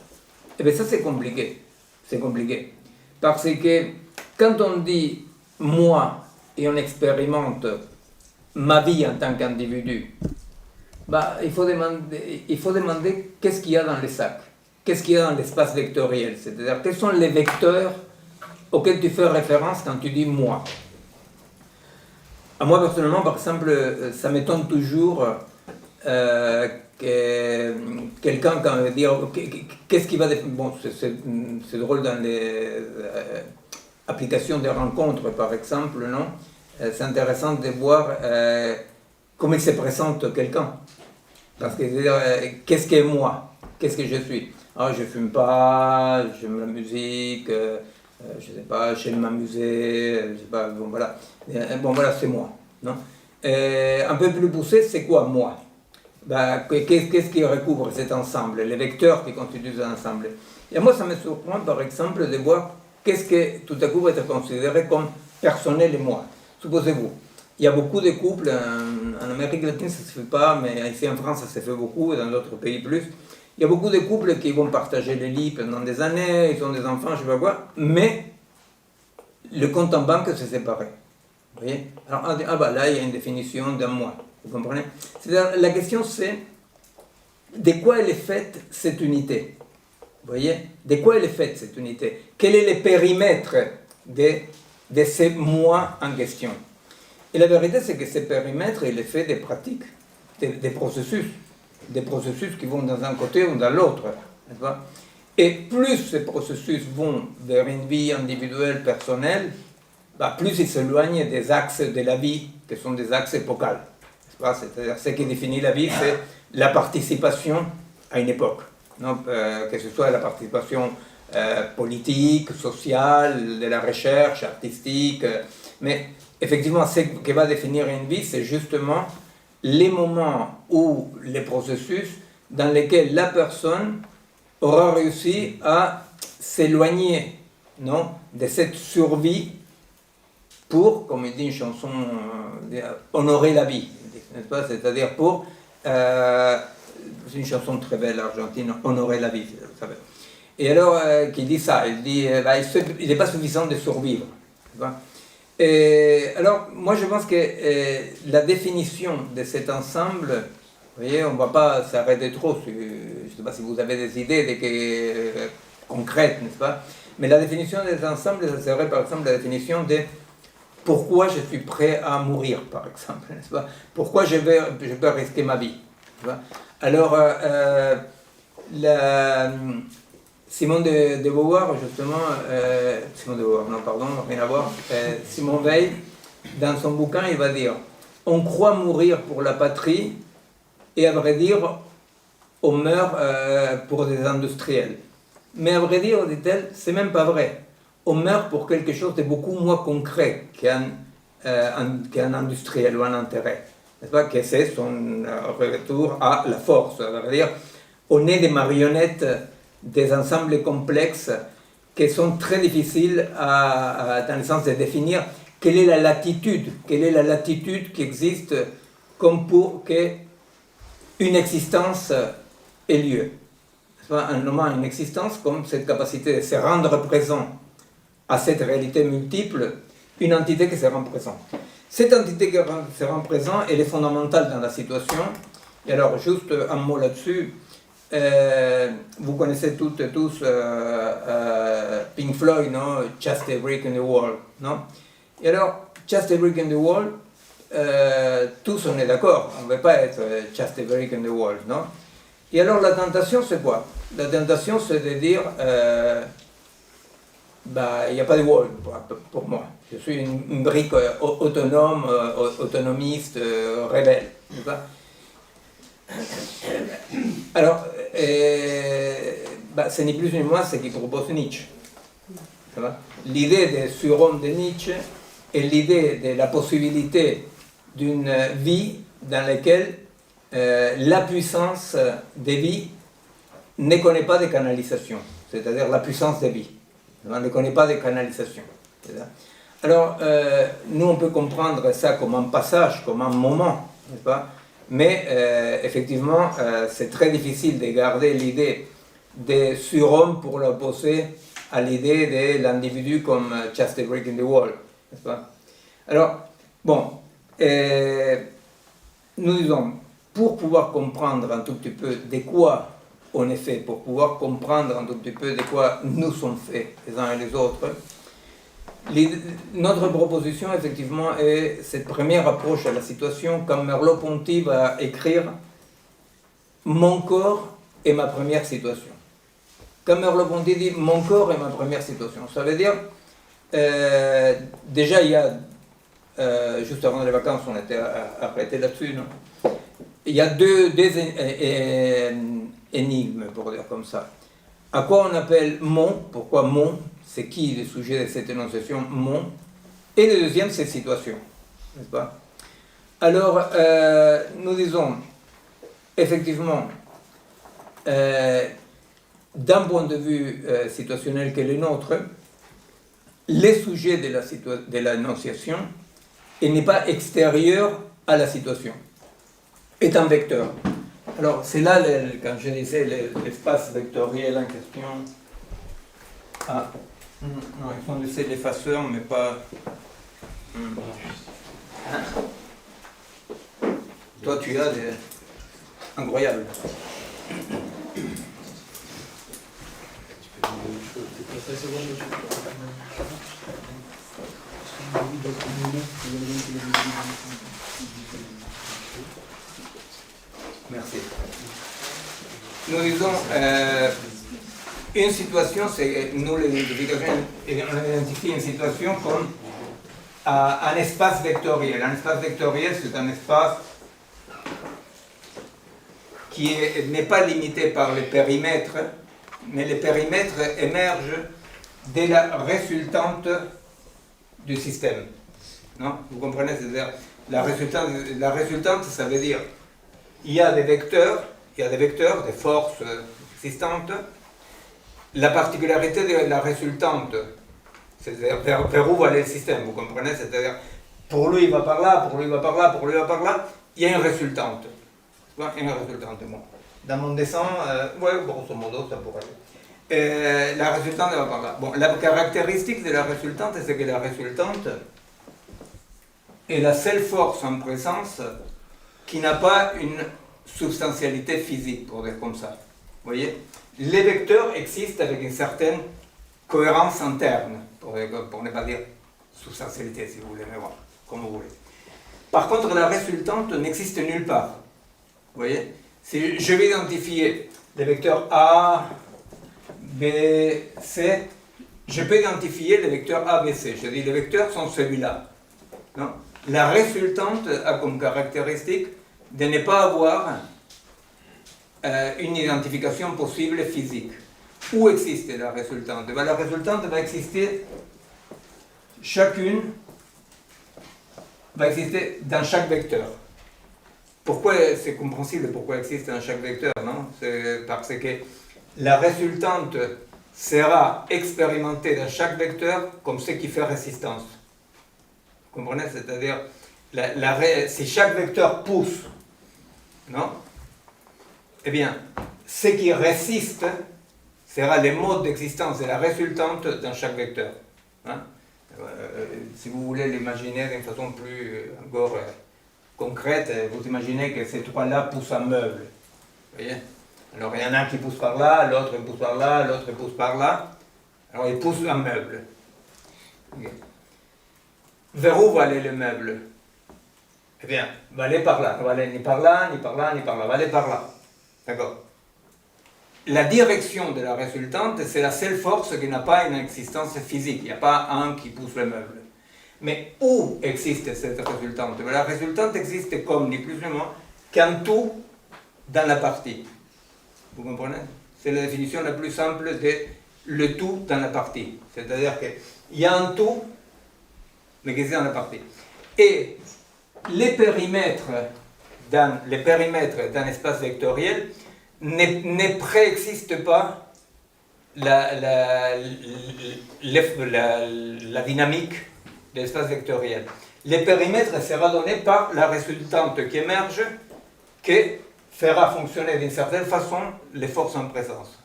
Eh bien ça c'est compliqué. C'est compliqué. Parce que quand on dit « moi », et on expérimente ma vie en tant qu'individu, bah, il faut demander qu'est-ce qu'il y a dans les sacs, qu'est-ce qu'il y a dans l'espace vectoriel, c'est-à-dire quels sont les vecteurs auxquels tu fais référence quand tu dis « moi ». À moi personnellement, par exemple, ça m'étonne toujours que quelqu'un quand veut dire qu'est-ce qui va... Bon, c'est drôle dans les... application des rencontres, par exemple, non? C'est intéressant de voir comment il se présente quelqu'un. Parce que qu'est-ce que moi? Qu'est-ce que je suis? Ah, je fume pas, j'aime la musique, je sais pas, j'aime m'amuser, je sais pas, bon voilà. Bon voilà, c'est moi, non? Un peu plus poussé, c'est quoi moi? Ben, qu'est-ce qui recouvre cet ensemble? Les vecteurs qui constituent cet ensemble. Et moi, ça me surprend, par exemple, de voir qu'est-ce que tout à coup va être considéré comme personnel et moi. Supposez-vous, il y a beaucoup de couples, en Amérique latine ça ne se fait pas, mais ici en France ça se fait beaucoup, et dans d'autres pays plus. Il y a beaucoup de couples qui vont partager les lits pendant des années, ils ont des enfants, je ne sais pas quoi, mais le compte en banque s'est séparé. Vous voyez? Alors, ah bah là, il y a une définition d'un moi. Vous comprenez? C'est-à-dire, la question c'est de quoi elle est faite cette unité? Vous voyez? De quoi elle est faite cette unité? Quel est le périmètre de ces moi en question? Et la vérité c'est que ce périmètre il est fait des pratiques, des processus qui vont dans un côté ou dans l'autre, n'est-ce pas? Et plus ces processus vont vers une vie individuelle, personnelle, bah, plus ils s'éloignent des axes de la vie, qui sont des axes épocales. C'est-à-dire, ce qui définit la vie, c'est la participation à une époque. Non, que ce soit la participation politique, sociale, de la recherche, artistique. Mais effectivement, ce qui va définir une vie, c'est justement les moments ou les processus dans lesquels la personne aura réussi à s'éloigner, non, de cette survie pour, comme il dit une chanson, honorer la vie, n'est-ce pas? C'est-à-dire pour, c'est une chanson très belle argentine, honorer la vie, vous savez. Et alors, qui dit ça, il dit, il n'est pas suffisant de survivre. Et alors, moi je pense que la définition de cet ensemble, vous voyez, on ne va pas s'arrêter trop, je ne sais pas si vous avez des idées concrètes, n'est-ce pas? Mais la définition de cet ensemble, ça serait par exemple la définition de pourquoi je suis prêt à mourir, par exemple, n'est-ce pas? Pourquoi je vais risquer ma vie, n'est-ce pas? Alors, Simone de Beauvoir, justement, Simone de Beauvoir, non, pardon, rien à voir, Simone Veil, dans son bouquin, il va dire « On croit mourir pour la patrie, et à vrai dire, on meurt pour des industriels. Mais à vrai dire, dit-elle, c'est même pas vrai. On meurt pour quelque chose de beaucoup moins concret qu'un industriel ou un intérêt. N'est-ce pas? Que c'est son retour à la force. Ça veut dire, on est des marionnettes des ensembles complexes qui sont très difficiles dans le sens de définir quelle est la latitude qui existe comme pour qu'une existence ait lieu. Un nommant une existence comme cette capacité de se rendre présent à cette réalité multiple, une entité qui se rend présent. Cette entité qui se rend présent, elle est fondamentale dans la situation. Et alors, juste un mot là-dessus, vous connaissez toutes et tous Pink Floyd, non? Just a Brick in the Wall, non? Et alors, Just a Brick in the Wall, tous on est d'accord, on ne veut pas être Just a Brick in the Wall, non? Et alors la tentation c'est quoi? La tentation c'est de dire il n'y a pas de wall pour moi. Je suis une brique autonome, autonomiste, rebelle. Alors, ce n'est plus ni moins ce qui propose Nietzsche. L'idée des surhommes de Nietzsche est l'idée de la possibilité d'une vie dans laquelle la puissance des vies ne connaît pas de canalisation, c'est-à-dire la puissance des vies. On ne connaît pas de canalisation. Alors, nous, on peut comprendre ça comme un passage, comme un moment, n'est-ce pas? Mais, effectivement, c'est très difficile de garder l'idée des surhommes pour l'opposer à l'idée de l'individu comme just a brick in the wall, n'est-ce pas? Alors, bon, nous disons, pour pouvoir comprendre un tout petit peu de quoi on est fait, pour pouvoir comprendre un tout petit peu de quoi nous sommes faits les uns et les autres, notre proposition effectivement est cette première approche à la situation quand Merleau-Ponty va écrire « Mon corps est ma première situation ». Quand Merleau-Ponty dit « Mon corps est ma première situation », ça veut dire, déjà il y a, juste avant les vacances on était arrêté là-dessus, non? Il y a deux énigmes, pour dire comme ça. À quoi on appelle mon? Pourquoi mon? C'est qui le sujet de cette énonciation mon? Et le deuxième, c'est situation, n'est-ce pas? Alors, nous disons, effectivement, d'un point de vue situationnel que le nôtre, le sujet de l'énonciation, il n'est pas extérieur à la situation, est un vecteur. Alors, c'est là, quand je disais l'espace vectoriel en question. Ah, non, ils sont laissés l'effaceur, mais pas. toi tu as des... Incroyable. Merci. Nous disons, une situation, c'est, nous l'identifie une situation comme un espace vectoriel. Un espace vectoriel, c'est un espace qui n'est pas limité par les périmètres, mais les périmètres émergent de la résultante du système. Non? Vous comprenez? C'est-à-dire, la résultante, ça veut dire il y a des vecteurs, des forces existantes. La particularité de la résultante, c'est-à-dire vers où va aller le système, vous comprenez? C'est-à-dire, pour lui il va par là, pour lui il va par là, pour lui il va par là, il y a une résultante. Il y a une résultante, bon. Dans mon dessin, grosso modo, ça pourrait aller. La résultante elle va par là. Bon, la caractéristique de la résultante, c'est que la résultante est la seule force en présence qui n'a pas une substantialité physique, pour dire comme ça. Vous voyez? Les vecteurs existent avec une certaine cohérence interne, pour ne pas dire substantialité, si vous voulez, mais bon, comme vous voulez. Par contre, la résultante n'existe nulle part. Vous voyez? Si je vais identifier les vecteurs A, B, C, je peux identifier les vecteurs A, B, C. Je dis les vecteurs sont ceux-là. La résultante a comme caractéristique de ne pas avoir une identification possible physique. Où existe la résultante? La résultante va exister, chacune va exister dans chaque vecteur. Pourquoi c'est compréhensible pourquoi elle existe dans chaque vecteur, non? C'est parce que la résultante sera expérimentée dans chaque vecteur comme ce qui fait résistance. Vous comprenez? C'est-à-dire, si chaque vecteur pousse, non? Eh bien, ce qui résiste sera le mode d'existence de la résultante dans chaque vecteur. Hein? Si vous voulez l'imaginer d'une façon plus encore concrète, vous imaginez que ces trois-là poussent un meuble. Vous voyez? Alors il y en a un qui pousse par là, l'autre pousse par là, l'autre pousse par là. Alors ils poussent un meuble. Okay. Vers où va aller le meuble? Eh bien, va aller par là. Ne va aller ni par là, ni par là, ni par là. Va aller par là. D'accord? La direction de la résultante, c'est la seule force qui n'a pas une existence physique. Il n'y a pas un qui pousse le meuble. Mais où existe cette résultante? La résultante existe comme, ni plus ni moins, qu'un tout dans la partie. Vous comprenez? C'est la définition la plus simple de le tout dans la partie. C'est-à-dire qu'il y a un tout, mais qui est dans la partie. Et les périmètres d'un espace vectoriel ne préexistent pas la dynamique de l'espace vectoriel. Le périmètre sera donné par la résultante qui émerge, qui fera fonctionner d'une certaine façon les forces en présence.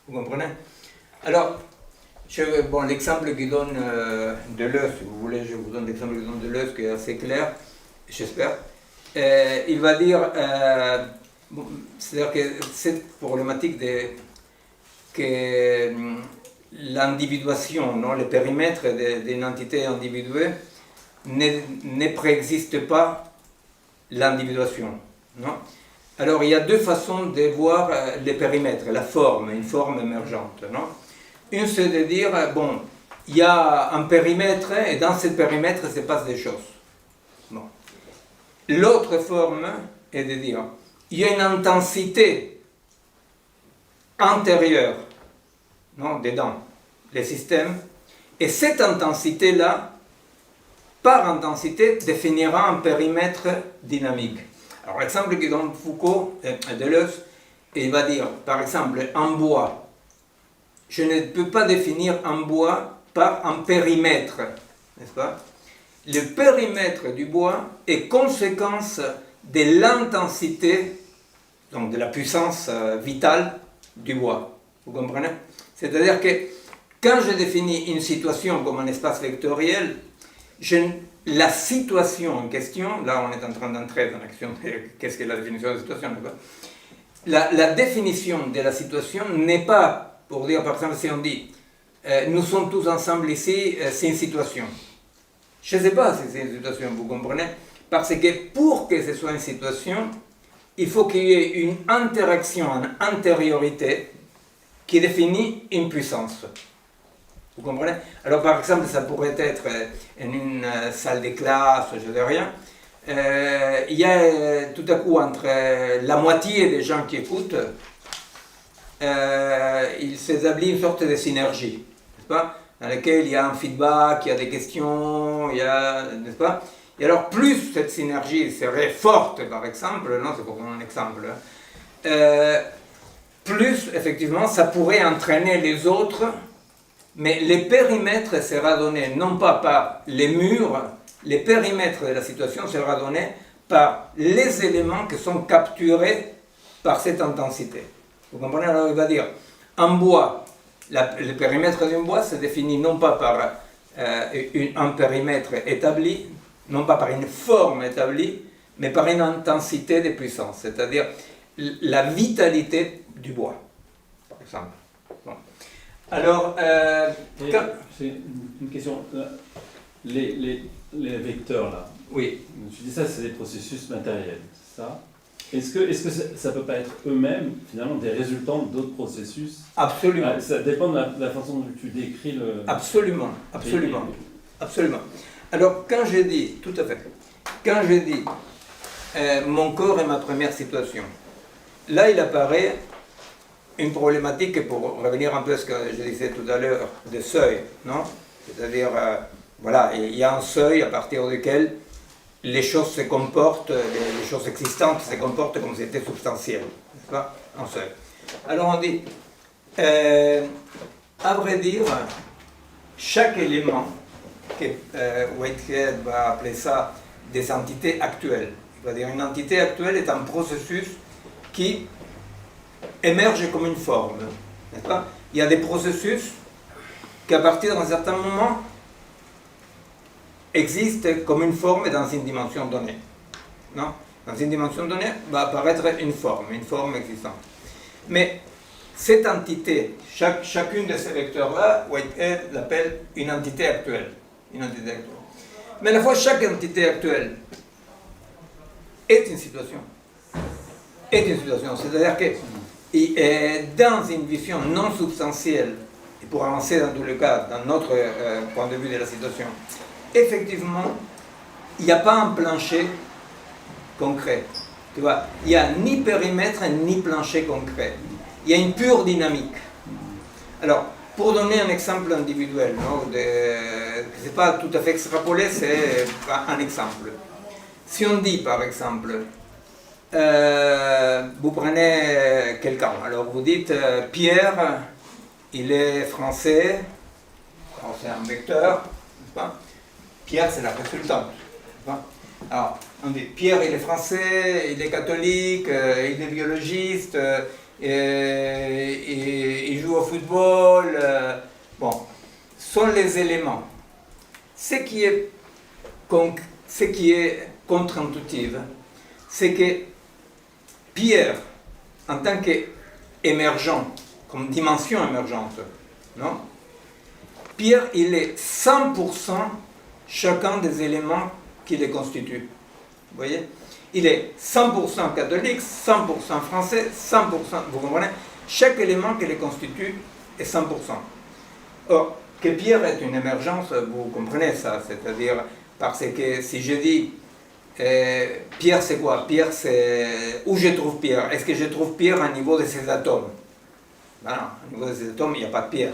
Vous comprenez? Alors, l'exemple qui donne Deleuze, si vous voulez, je vous donne l'exemple qui donne Deleuze, qui est assez clair, j'espère. Il va dire, c'est-à-dire que cette problématique que l'individuation, non, le périmètre d'une entité individuée ne préexiste pas l'individuation. Non? Alors il y a deux façons de voir les périmètres, la forme, une forme émergente. Non? Une c'est de dire, bon, il y a un périmètre et dans ce périmètre se passent des choses. Bon. L'autre forme est de dire, il y a une intensité antérieure, non, dedans, les systèmes, et cette intensité-là, par intensité, définira un périmètre dynamique. Alors l'exemple que donne Foucault, Deleuze, il va dire, par exemple, en bois, je ne peux pas définir un bois par un périmètre, n'est-ce pas? Le périmètre du bois est conséquence de l'intensité, donc de la puissance vitale du bois. Vous comprenez? C'est-à-dire que quand je définis une situation comme un espace vectoriel, la situation en question, là on est en train d'entrer dans la question de qu'est-ce que la définition de la situation, la définition de la situation n'est pas, pour dire par exemple si on dit nous sommes tous ensemble ici, c'est une situation. Je ne sais pas si c'est une situation, vous comprenez? Parce que pour que ce soit une situation, il faut qu'il y ait une interaction en antériorité qui définit une puissance. Vous comprenez? Alors par exemple, ça pourrait être en une salle de classe, je ne sais rien. Il y a tout à coup entre la moitié des gens qui écoutent, il s'établit une sorte de synergie, n'est-ce pas? Dans laquelle il y a un feedback, il y a des questions, il y a, n'est-ce pas? Et alors plus cette synergie serait forte, par exemple, non, c'est pour donner un exemple, plus effectivement ça pourrait entraîner les autres, mais les périmètres sera donné non pas par les murs, les périmètres de la situation sera donné par les éléments qui sont capturés par cette intensité. Vous comprenez? Alors il va dire, en bois, le périmètre d'un bois se définit non pas par un périmètre établi, non pas par une forme établie, mais par une intensité de puissance, c'est-à-dire la vitalité du bois, par exemple. Bon. Alors, c'est une question. Les vecteurs, là, oui. tu dis ça, c'est des processus matériels, c'est ça? Est-ce que ça ne peut pas être eux-mêmes, finalement, des résultants d'autres processus? Absolument. Ça dépend de la façon dont tu décris le... Absolument, absolument, absolument. Alors, quand je dis, tout à fait, quand je dis mon corps est ma première situation, là il apparaît une problématique, pour revenir un peu à ce que je disais tout à l'heure, de seuil, non? C'est-à-dire, voilà, il y a un seuil à partir duquel les choses se comportent, les choses existantes se comportent comme si c'était substantiel, n'est-ce pas? Un seuil. Alors on dit, à vrai dire, chaque élément, que Whitehead va appeler ça des entités actuelles. Il va dire une entité actuelle est un processus qui émerge comme une forme, n'est-ce pas? Il y a des processus qui, à partir d'un certain moment, existent comme une forme dans une dimension donnée. Non? Dans une dimension donnée va apparaître une forme existante. Mais cette entité, chacune de ces vecteurs-là, Whitehead l'appelle une entité actuelle. Une entité actuelle. Mais à la fois, chaque entité actuelle est une situation. C'est-à-dire que dans une vision non substantielle, et pour avancer dans tous les cas, dans notre point de vue de la situation, effectivement, il n'y a pas un plancher concret. Tu vois, il n'y a ni périmètre ni plancher concret. Il y a une pure dynamique. Alors, pour donner un exemple individuel, ce n'est pas tout à fait extrapolé, c'est un exemple. Si on dit par exemple, vous prenez quelqu'un, alors vous dites Pierre, il est français, c'est un vecteur, n'est-ce pas? Pierre c'est la résultante. Alors, on dit Pierre il est français, il est catholique, il est biologiste, il joue au football, bon, sont les éléments. Ce qui est contre-intuitif, c'est que Pierre, en tant qu'émergent, comme dimension émergente, non? Pierre, il est 100% chacun des éléments qui les constituent. Vous voyez? Il est 100% catholique, 100% français, 100%, vous comprenez? Chaque élément qui les constitue est 100%. Or, que Pierre est une émergence, vous comprenez ça, c'est-à-dire, parce que si je dis, Pierre c'est quoi? Pierre c'est... Où je trouve Pierre? Est-ce que je trouve Pierre au niveau de ses atomes? Ben non, au niveau de ses atomes, il n'y a pas de Pierre.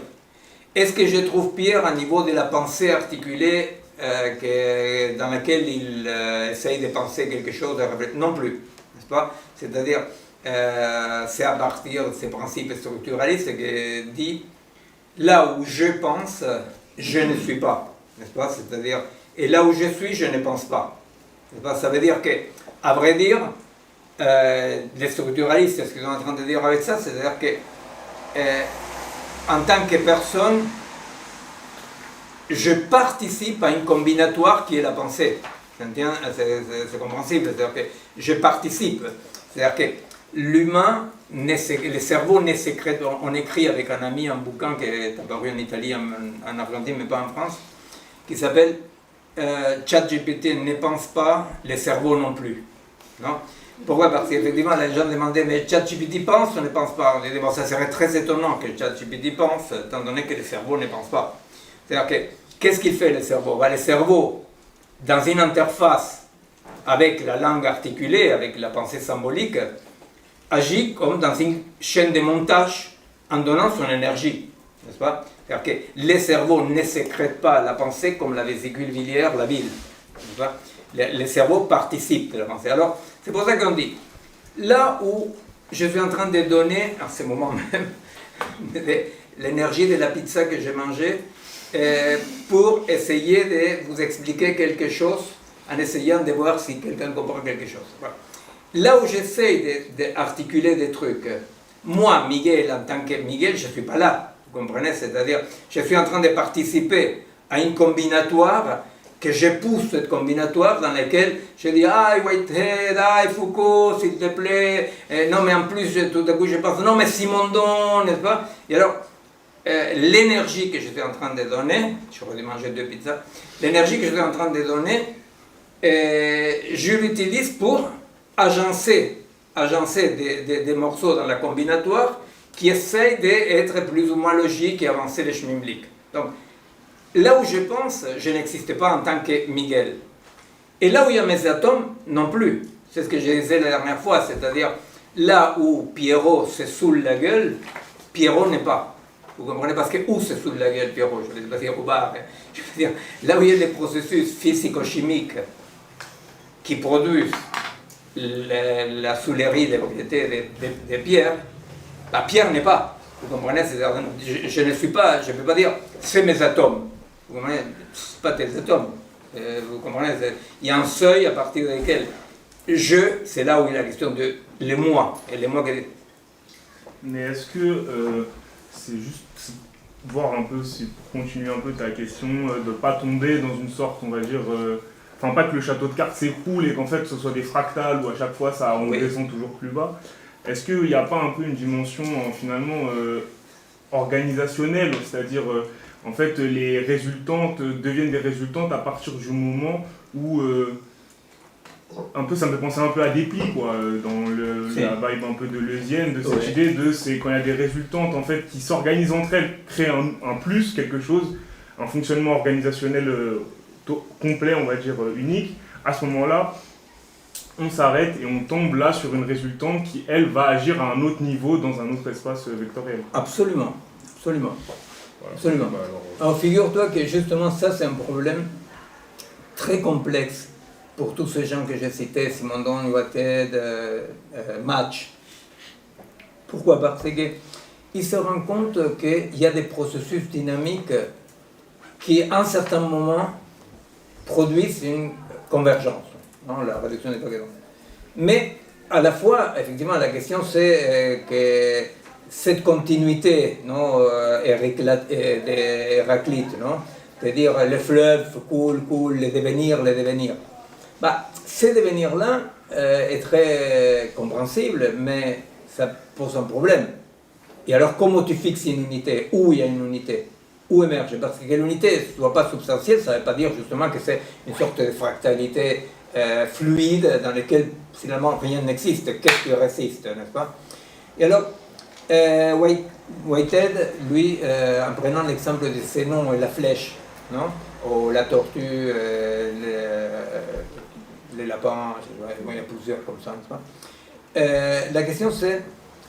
Est-ce que je trouve Pierre au niveau de la pensée articulée dans laquelle il essaye de penser quelque chose, non plus, n'est-ce pas? C'est-à-dire, c'est à partir de ces principes structuralistes que dit, là où je pense, je ne suis pas, n'est-ce pas? C'est-à-dire, et là où je suis, je ne pense pas. N'est-ce pas? Ça veut dire que, à vrai dire, les structuralistes, ce qu'ils sont en train de dire avec ça, c'est-à-dire que, en tant que personne, je participe à une combinatoire qui est la pensée. C'est compréhensible, c'est-à-dire que je participe. C'est-à-dire que l'humain, le cerveau ne sécrète. On écrit avec un ami un bouquin qui est apparu en Italie, en Argentine, mais pas en France, qui s'appelle ChatGPT ne pense pas, les cerveaux non plus. Non? Pourquoi? Parce qu'effectivement, les gens demandaient, mais ChatGPT pense ou ne pense pas? On disait, bon, ça serait très étonnant que ChatGPT pense, étant donné que le cerveau ne pense pas. C'est-à-dire que, qu'est-ce qu'il fait le cerveau? Le cerveau, dans une interface avec la langue articulée, avec la pensée symbolique, agit comme dans une chaîne de montage en donnant son énergie, n'est-ce pas? C'est-à-dire que les cerveaux ne sécrètent pas la pensée comme la vésicule biliaire, la bile, n'est-ce pas? Les cerveaux participent de la pensée. Alors, c'est pour ça qu'on dit, là où je suis en train de donner, en ce moment même, l'énergie de la pizza que j'ai mangée, pour essayer de vous expliquer quelque chose, en essayant de voir si quelqu'un comprend quelque chose. Voilà. Là où j'essaie d'articuler des trucs, moi, Miguel, en tant que Miguel, je ne suis pas là, vous comprenez? C'est-à-dire, je suis en train de participer à une combinatoire, que je pousse cette combinatoire dans laquelle je dis « Ah, Whitehead, ah, Foucault, s'il te plaît, non, mais en plus, tout à coup, je pense « Non, mais Simondon, n'est-ce pas ?» Et alors, l'énergie que j'étais en train de donner, j'aurais dû manger 2 pizzas, l'énergie que j'étais en train de donner, je l'utilise pour agencer des morceaux dans la combinatoire qui essayent d'être plus ou moins logiques et avancer les schmimbliques. Donc, là où je pense, je n'existe pas en tant que Miguel. Et là où il y a mes atomes, non plus. C'est ce que je disais la dernière fois, c'est-à-dire là où Pierrot se saoule la gueule, Pierrot n'est pas. Vous comprenez? Parce que où se saoule la gueule, Pierrot? Je ne vais pas dire au bar. Je veux dire, là où il y a des processus physico-chimiques qui produisent la soulerie des propriétés des pierres, la pierre n'est pas. Vous comprenez? Je ne suis pas, je ne peux pas dire c'est mes atomes. Vous comprenez? Ce pas tes atomes. Vous comprenez? Il y a un seuil à partir duquel c'est là où il y a la question de les moi. Et les moi. Mais est-ce que c'est juste voir un peu, pour continuer un peu ta question, de ne pas tomber dans une sorte, on va dire, enfin pas que le château de cartes s'écroule et qu'en fait ce soit des fractales où à chaque fois on descend toujours plus bas. Est-ce qu'il n'y a pas un peu une dimension finalement organisationnelle, c'est-à-dire en fait les résultantes deviennent des résultantes à partir du moment où un peu ça me fait penser un peu à Desplis quoi, dans la vibe un peu de Leuzienne, de cette idée de c'est quand il y a des résultantes en fait qui s'organisent entre elles, créent un plus, quelque chose, un fonctionnement organisationnel complet, on va dire unique. À ce moment-là, on s'arrête et on tombe là sur une résultante qui, elle, va agir à un autre niveau dans un autre espace vectoriel. Absolument, absolument. Voilà. Absolument. Alors figure-toi que justement ça c'est un problème très complexe pour tous ces gens que j'ai cités, Simondon, Whitehead, Match. Pourquoi? Parce qu'ils se rendent compte qu'il y a des processus dynamiques qui, à un certain moment, produisent une convergence, non, la réduction des tokens. Mais à la fois, effectivement, la question c'est que cette continuité, non, Héraclite, non, c'est-à-dire le fleuve coule, les devenirs. Bah, ces devenirs-là est très compréhensible, mais ça pose un problème. Et alors, comment tu fixes une unité? Où il y a une unité? Où émerge? Parce que l'unité ne soit pas substantielle, ça ne veut pas dire justement que c'est une sorte de fractalité fluide dans laquelle finalement rien n'existe. Qu'est-ce qui résiste, n'est-ce pas? Et alors, Whitehead, lui, en prenant l'exemple de Zénon et la flèche, non? Ou la tortue, les lapins, il y a plusieurs comme ça, n'est-ce pas? La question c'est,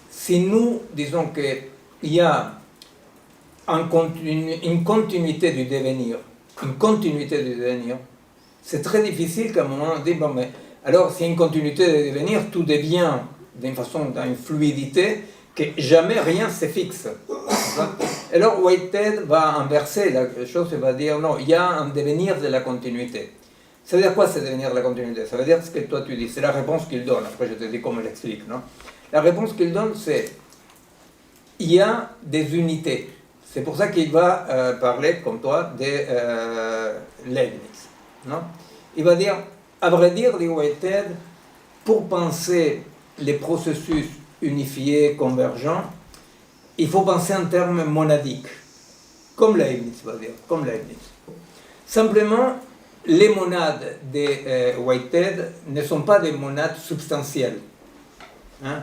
si nous disons qu'il y a une continuité du devenir, c'est très difficile qu'à un moment on dise, bon mais alors s'il y a une continuité du devenir, tout devient d'une façon, dans une fluidité, que jamais rien se fixe. Alors Whitehead va inverser la chose et va dire non, il y a un devenir de la continuité. Ça veut dire quoi ce devenir de la continuité? Ça veut dire ce que toi tu dis, c'est la réponse qu'il donne, après je te dis comment il explique. Non, la réponse qu'il donne c'est il y a des unités, C'est pour ça qu'il va parler, comme toi, de Leibniz. Non? Il va dire, à vrai dire, dit Whitehead, pour penser les processus unifiés, convergents, il faut penser en termes monadiques, comme Leibniz va dire, comme Leibniz. Simplement, les monades de Whitehead ne sont pas des monades substantielles. Hein?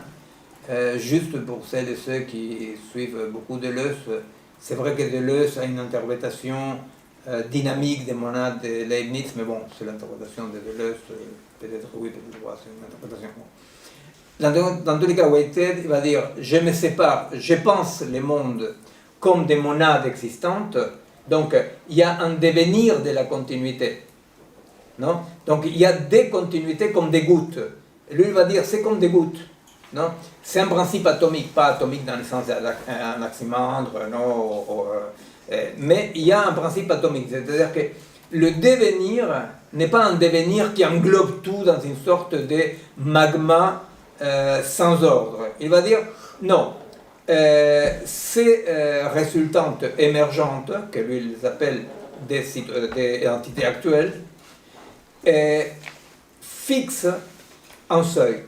Juste pour celles et ceux qui suivent beaucoup Deleuze, c'est vrai que Deleuze a une interprétation dynamique des monades de Leibniz, mais bon, c'est l'interprétation de Deleuze, peut-être oui, peut-être pas, c'est une interprétation. Dans tous les cas, Whitehead il va dire, je me sépare, je pense les mondes comme des monades existantes, donc il y a un devenir de la continuité. Non? Donc il y a des continuités comme des gouttes. Et lui il va dire, c'est comme des gouttes. Non? C'est un principe atomique, pas atomique dans le sens d'un oxymandre, non, mais il y a un principe atomique, c'est-à-dire que le devenir n'est pas un devenir qui englobe tout dans une sorte de magma sans ordre. Il va dire, non, ces résultantes émergentes, que lui il appelle des entités actuelles, fixent un seuil.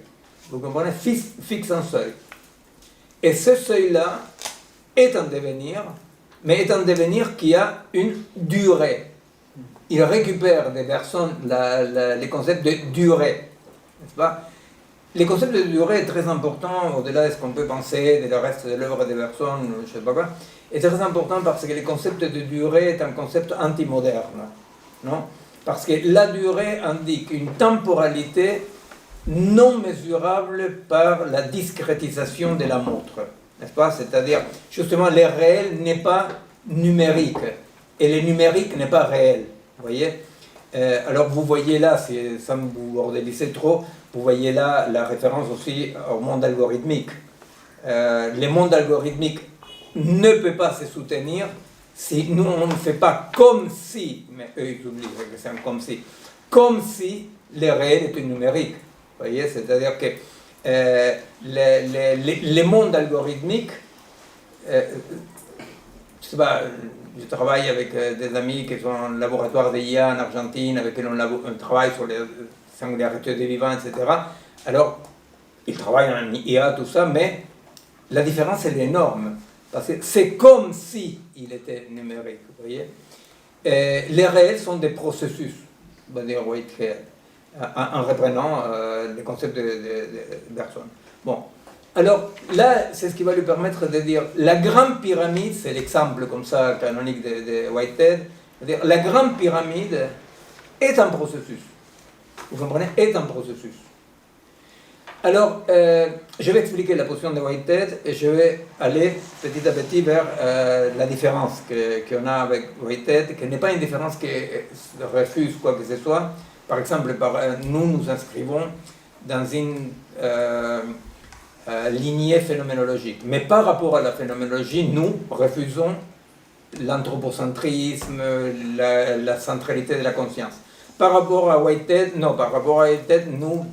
Vous comprenez? Fixe un seuil. Et ce seuil-là est un devenir, mais est un devenir qui a une durée. Il récupère des personnes les concepts de durée, n'est-ce pas? Les concepts de durée est très important, au-delà de ce qu'on peut penser, de le reste de l'œuvre des personnes, je ne sais pas quoi, est très important parce que le concept de durée est un concept anti-moderne, non? Parce que la durée indique une temporalité non mesurable par la discrétisation de la montre, n'est-ce pas? C'est-à-dire, justement, le réel n'est pas numérique, et le numérique n'est pas réel, vous voyez? Alors vous voyez là, sans vous bordéliser trop, vous voyez là la référence aussi au monde algorithmique. Le monde algorithmique ne peut pas se soutenir si nous on ne fait pas comme si, mais eux ils oublient que c'est un comme si le réel était numérique. Vous voyez, c'est-à-dire que les mondes algorithmiques, je sais pas, je travaille avec des amis qui sont en laboratoire d'IA en Argentine, avec qui on travaille sur les singularités des vivants, etc. Alors, ils travaillent en IA, tout ça, mais la différence elle est énorme. Parce que c'est comme si il était numérique, vous voyez. Les réels sont des processus, va dire Whitehead, en reprenant les concepts de Bergson. Bon, alors là, c'est ce qui va lui permettre de dire la grande pyramide, c'est l'exemple comme ça canonique de Whitehead, c'est-à-dire la grande pyramide est un processus. Vous comprenez? Est un processus. Alors, je vais expliquer la position de Whitehead et je vais aller petit à petit vers la différence qu'on a avec Whitehead, qui n'est pas une différence qui refuse quoi que ce soit. Par exemple, nous inscrivons dans une lignée phénoménologique. Mais par rapport à la phénoménologie, nous refusons l'anthropocentrisme, la centralité de la conscience. Par rapport à Whitehead, non, par rapport à Whitehead, nous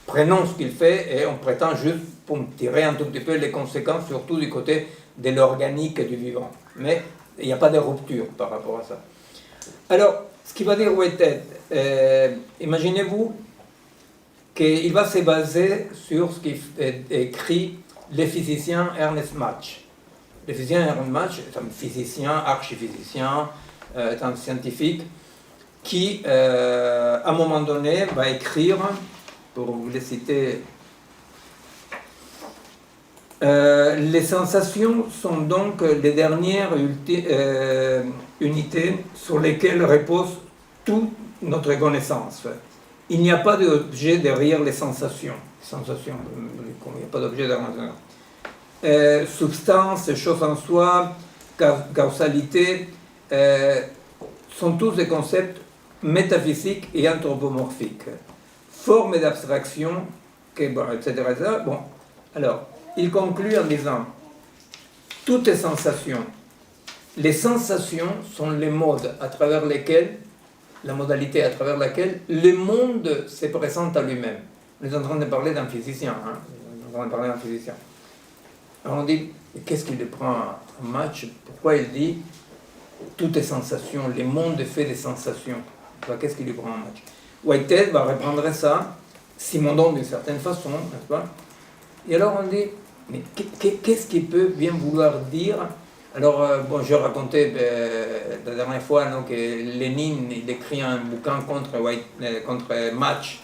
prenons ce qu'il fait et on prétend juste pour tirer un tout petit peu les conséquences, surtout du côté de l'organique et du vivant. Mais il n'y a pas de rupture par rapport à ça. Alors, ce qui va dire Whitehead, imaginez-vous qu'il va se baser sur ce qu'écrit le physicien Ernest Mach. Le physicien Ernest Mach est un physicien, archiphysicien, est un scientifique qui, à un moment donné, va écrire, pour vous les citer, les sensations sont donc les dernières unités sur lesquelles repose toute notre connaissance. Il n'y a pas d'objet derrière les sensations. Il n'y a pas d'objet derrière les sensations. Substance, chose en soi, causalité, sont tous des concepts métaphysiques et anthropomorphiques. Forme d'abstraction, etc., etc. Bon, alors, il conclut en disant toutes les sensations sont les modes à travers lesquels, la modalité à travers laquelle le monde se présente à lui-même. On est en train de parler d'un physicien. Alors on dit Et qu'est-ce qui le prend un match? Pourquoi il dit tout est sensation, le monde est fait des sensations? Qu'est-ce qui lui prend un match? Whitehead va reprendre ça, Simondon d'une certaine façon, n'est-ce pas? Et alors on dit, mais qu'est-ce qu'il peut bien vouloir dire? Alors, bon, je racontais la dernière fois non, que Lénine il écrit un bouquin contre Match,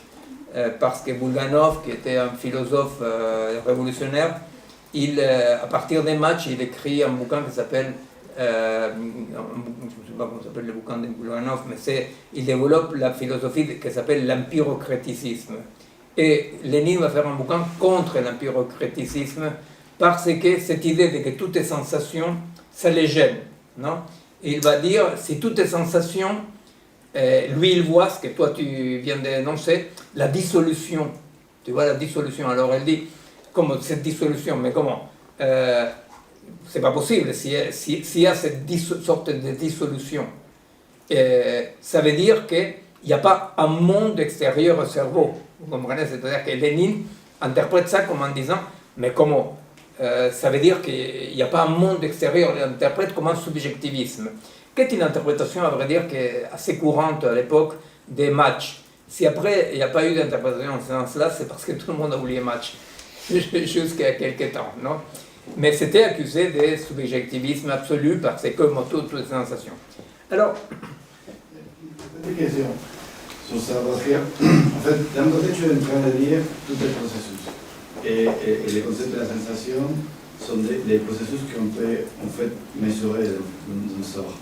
parce que Bulganov, qui était un philosophe révolutionnaire, à partir des Matchs, il écrit un bouquin qui s'appelle, je ne sais pas comment s'appelle le bouquin de Bulganov, mais il développe la philosophie qui s'appelle l'empirocréticisme. Et Lénine va faire un bouquin contre l'empirocréticisme, parce que cette idée de que tout est sensation, ça les gêne, non? Et il va dire, si tout est sensation, lui il voit ce que toi tu viens d'énoncer, la dissolution, tu vois la dissolution, alors elle dit, comment cette dissolution, mais comment c'est pas possible, s'il y a cette sorte de dissolution, ça veut dire qu'il n'y a pas un monde extérieur au cerveau, vous comprenez? C'est-à-dire que Lénine interprète ça comme en disant, mais comment ça veut dire qu'il n'y a pas un monde extérieur, il interprète comme un subjectivisme, qui est une interprétation, à vrai dire, qui est assez courante à l'époque des Matchs. Si après, il n'y a pas eu d'interprétation en ce sens-là, c'est parce que tout le monde a oublié Match, jusqu'à quelques temps, non? Mais c'était accusé de subjectivisme absolu parce que comme toutes les sensations. Alors... Petite question sur ça, parce que, en fait, d'un côté, tu es en train de dire tout est processus. Et les concepts de la sensation sont des processus qu'on peut en fait mesurer d'une sorte.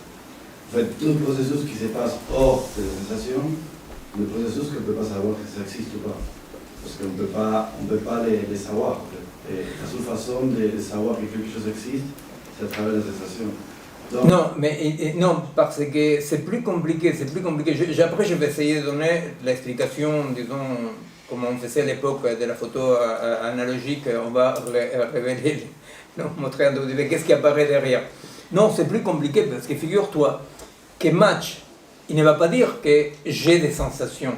En fait, tout processus qui se passe hors de la sensation, le processus qu'on ne peut pas savoir que ça existe ou pas. Parce qu'on ne peut pas les savoir. En fait. Et la seule façon de savoir que quelque chose existe, c'est à travers la sensation. Donc, non, mais non, parce que c'est plus compliqué, Après, je vais essayer de donner l'explication, disons, comme on faisait à l'époque de la photo analogique, on va révéler, montrer un peu qu'est-ce qui apparaît derrière. Non, c'est plus compliqué parce que figure-toi que Match, il ne va pas dire que j'ai des sensations.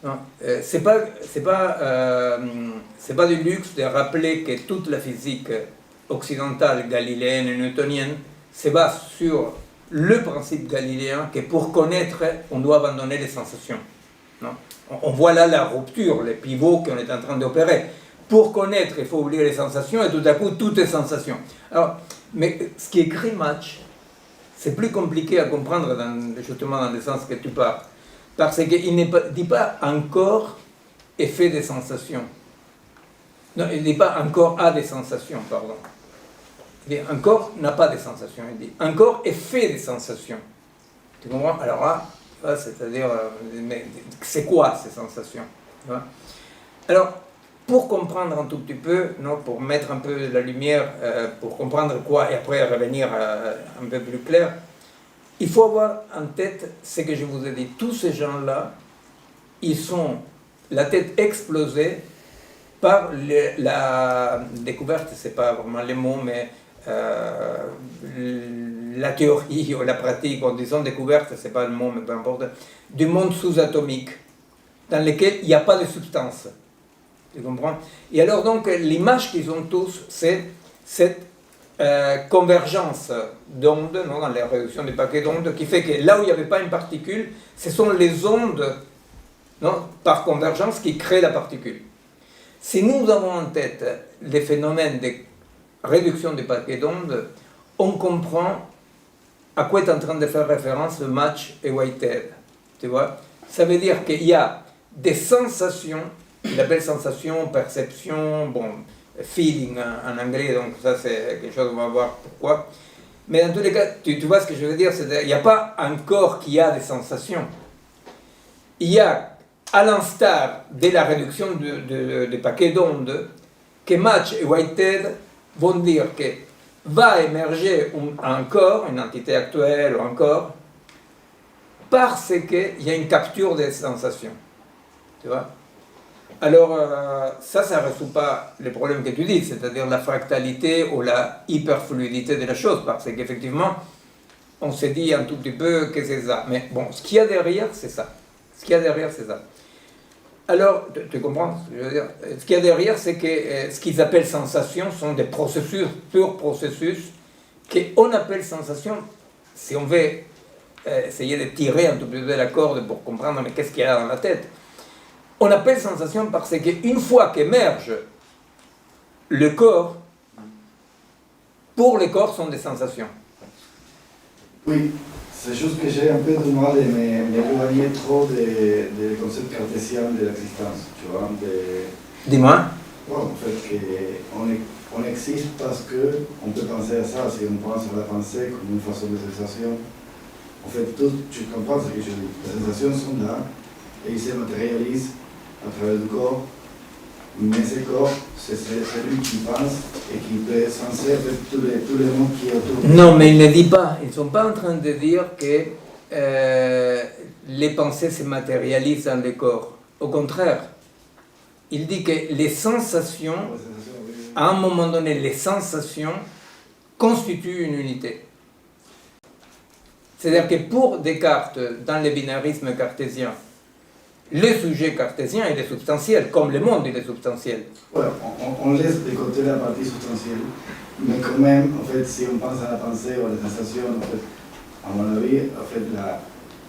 Non, c'est pas du luxe de rappeler que toute la physique occidentale, galiléenne et newtonienne se base sur le principe galiléen que pour connaître, on doit abandonner les sensations. Non? On voit là la rupture, les pivots qu'on est en train d'opérer. Pour connaître, il faut oublier les sensations et tout à coup, tout est sensation. Alors, mais ce qui écrit Match, c'est plus compliqué à comprendre justement dans le sens que tu parles. Parce qu'il ne dit pas encore effet des sensations. Non, il ne dit pas encore a des sensations, pardon. Il dit encore n'a pas de sensations. Il dit encore effet des sensations. Tu comprends? Alors là, c'est-à-dire, c'est quoi ces sensations? Alors, pour comprendre un tout petit peu, non, pour mettre un peu la lumière, pour comprendre quoi, et après revenir un peu plus clair, il faut avoir en tête ce que je vous ai dit. Tous ces gens-là, ils sont la tête explosée par la découverte, c'est pas vraiment les mots, mais la théorie ou la pratique, en disant découverte, c'est pas le mot, mais peu importe, du monde sous-atomique, dans lequel il n'y a pas de substance. Tu comprends? Et alors donc, l'image qu'ils ont tous, c'est cette convergence d'ondes, dans la réduction des paquets d'ondes, qui fait que là où il n'y avait pas une particule, ce sont les ondes, par convergence, qui créent la particule. Si nous avons en tête les phénomènes de réduction des paquets d'ondes, on comprend à quoi est en train de faire référence le Match et Whitehead. Tu vois? Ça veut dire qu'il y a des sensations, il appelle sensations, perception, bon, feeling en anglais, donc ça c'est quelque chose, on va voir pourquoi. Mais dans tous les cas, tu vois ce que je veux dire, il n'y a pas un corps qui a des sensations. Il y a, à l'instar de la réduction des paquets d'ondes, que Match et Whitehead vont dire que va émerger un corps, une entité actuelle ou un corps, parce qu'il y a une capture des sensations. Tu vois? Alors, ça ne résout pas les problèmes que tu dis, c'est-à-dire la fractalité ou la hyperfluidité de la chose, parce qu'effectivement, on s'est dit un tout petit peu que c'est ça. Mais bon, ce qu'il y a derrière, c'est ça. Ce qu'il y a derrière, c'est ça. Alors, tu comprends ce que je veux dire? Ce qu'il y a derrière, c'est que ce qu'ils appellent sensations sont des processus, purs processus, qu'on appelle sensations, si on veut essayer de tirer un tout petit peu de la corde pour comprendre mais qu'est-ce qu'il y a dans la tête. On appelle sensation parce qu'une fois qu'émerge le corps, pour le corps sont des sensations. Oui, c'est juste que j'ai un peu de mal de m'éloigner trop des concepts cartésiens de l'existence, tu vois. Dis-moi. Bon, en fait, on existe parce qu'on peut penser à ça, si on pense à la pensée comme une façon de sensation. En fait, tu comprends ce que je dis. Les sensations sont là et ils se matérialisent à travers le corps. Mais ce corps, c'est celui qui pense et qui peut senser avec tous les mondes qui est autour. Non, mais il ne dit pas. Ils ne sont pas en train de dire que les pensées se matérialisent dans le corps. Au contraire, il dit que les sensations, à un moment donné, les sensations constituent une unité. C'est-à-dire que pour Descartes, dans le binarisme cartésien, le sujet cartésien il est substantiel, comme le monde il est substantiel. Ouais, on laisse de côté la partie substantielle, mais quand même, en fait, si on pense à la pensée ou à la sensation, en fait, à mon avis, en fait,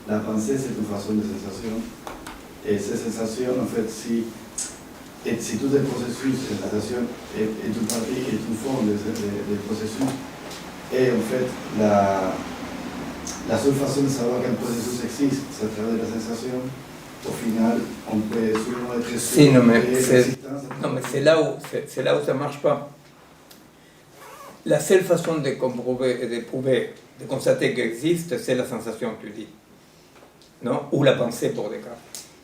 la pensée c'est une façon de sensation. Et ces sensations, en fait, si tout est processus, la sensation est une partie, est une forme de processus, et en fait, la seule façon de savoir qu'un processus existe, c'est à travers la sensation. Au final, on peut souvent être sûr de l'existence. Non, mais c'est là où ça ne marche pas. La seule façon de comprover et de prouver, de constater qu'il existe, c'est la sensation, tu dis. Non? Ou la pensée pour Descartes.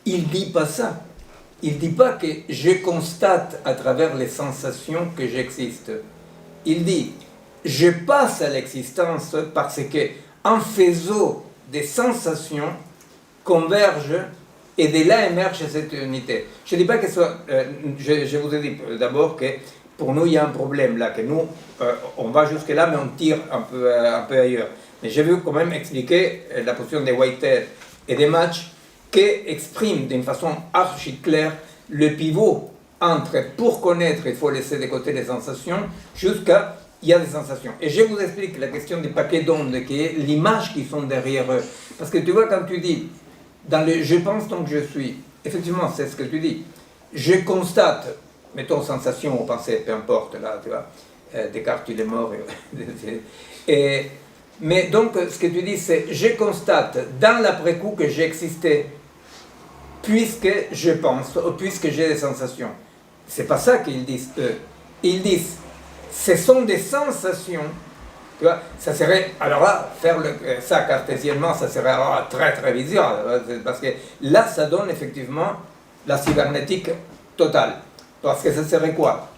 Il ne dit pas ça. Il ne dit pas que je constate à travers les sensations que j'existe. Il dit, je passe à l'existence parce que, en faisant des sensations, convergent et de là émerge cette unité. Je ne dis pas que je vous ai dit d'abord que pour nous il y a un problème là, que nous on va jusque là mais on tire un peu ailleurs. Mais je veux quand même expliquer la position de Whitehead et des matchs qui expriment d'une façon archi claire le pivot entre pour connaître il faut laisser de côté les sensations jusqu'à il y a des sensations. Et je vous explique la question des paquets d'ondes qui est l'image qui sont derrière eux. Parce que tu vois quand tu dis dans le « je pense donc je suis », effectivement, c'est ce que tu dis. Je constate, mettons sensation ou pensée, peu importe, là, tu vois, Descartes, il est mort. Mais donc, ce que tu dis, c'est « je constate dans l'après-coup que j'ai existé, puisque je pense, ou puisque j'ai des sensations ». C'est pas ça qu'ils disent, eux. Ils disent « ce sont des sensations ». Tu vois, ça serait, alors là, faire ça cartésiennement, ça serait très très bizarre, parce que là, ça donne effectivement la cybernétique totale. Parce que ça serait quoi?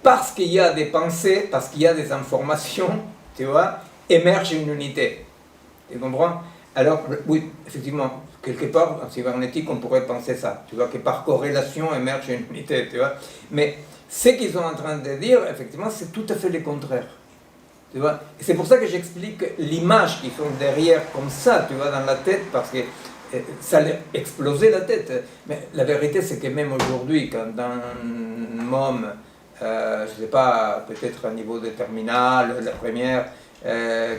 Parce qu'il y a des pensées, parce qu'il y a des informations, tu vois, émerge une unité. Tu comprends? Alors, oui, effectivement, quelque part, en cybernétique, on pourrait penser ça. Tu vois, que par corrélation émerge une unité, tu vois. Mais ce qu'ils sont en train de dire, effectivement, c'est tout à fait le contraire. Tu vois, et c'est pour ça que j'explique l'image qui sont derrière comme ça, tu vois, dans la tête, parce que ça allait exploser la tête. Mais la vérité, c'est que même aujourd'hui, quand un homme, je ne sais pas, peut-être à niveau de terminale, la première,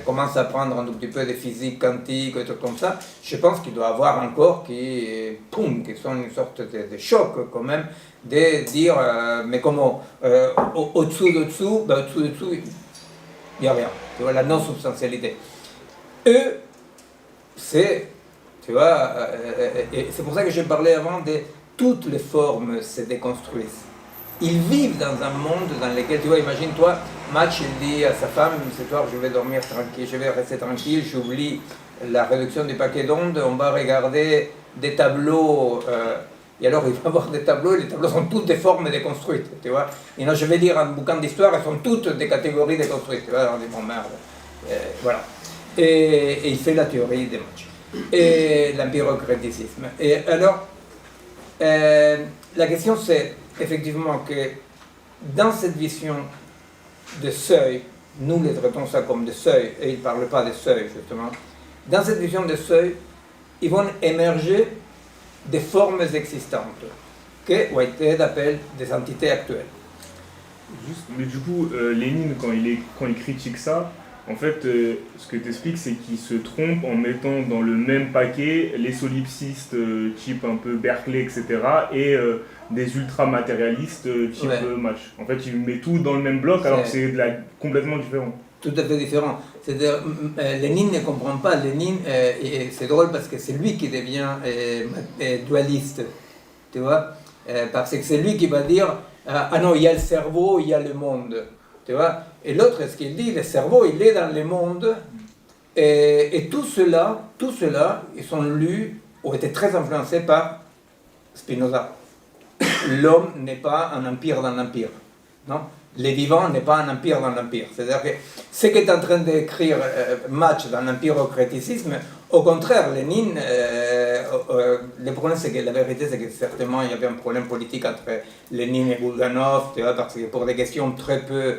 commence à prendre un tout petit peu de physique quantique, et tout comme ça, je pense qu'il doit avoir un corps qui sont une sorte de choc quand même, de dire, mais comment, au-dessous, au-dessous, il n'y a rien, tu vois, la non-substantialité. Eux, c'est, tu vois, et c'est pour ça que j'ai parlé avant de toutes les formes se déconstruisent. Ils vivent dans un monde dans lequel, tu vois, imagine-toi, Match, il dit à sa femme, ce soir je vais dormir tranquille, je vais rester tranquille, j'oublie la réduction du paquet d'ondes, on va regarder des tableaux, et alors il va voir des tableaux, et les tableaux sont toutes des formes déconstruites, tu vois. Et là je vais dire un bouquin d'histoire, elles sont toutes des catégories déconstruites, tu vois, on dit bon merde, voilà. Et il fait la théorie des matchs, et l'empirocréticisme. Et alors, la question c'est effectivement que dans cette vision de seuil, nous les traitons ça comme des seuils, et ils ne parlent pas des seuils justement, dans cette vision de seuil, ils vont émerger des formes existantes, que Whitehead appelle des entités actuelles. Juste, mais du coup, Lénine, quand il critique ça, en fait, ce que tu expliques, c'est qu'il se trompe en mettant dans le même paquet les solipsistes type un peu Berkeley, etc., et des ultra-matérialistes type Match. En fait, il met tout dans le même bloc, alors que c'est complètement différent. Tout à fait différent. C'est-à-dire, Lénine ne comprend pas. Lénine, et c'est drôle parce que c'est lui qui devient dualiste, tu vois, parce que c'est lui qui va dire ah non, il y a le cerveau, il y a le monde, tu vois. Et l'autre, ce qu'il dit, le cerveau, il est dans le monde, et tout cela, ils sont lus ou étaient très influencés par Spinoza. L'homme n'est pas un empire dans l'empire, non? Le vivant n'est pas un empire dans l'empire. C'est-à-dire que ce qu'est en train d'écrire Match dans l'empire-critisme, au contraire, Lénine, le problème c'est que la vérité c'est que certainement il y avait un problème politique entre Lénine et Boulganov, tu vois, parce que pour des questions très peu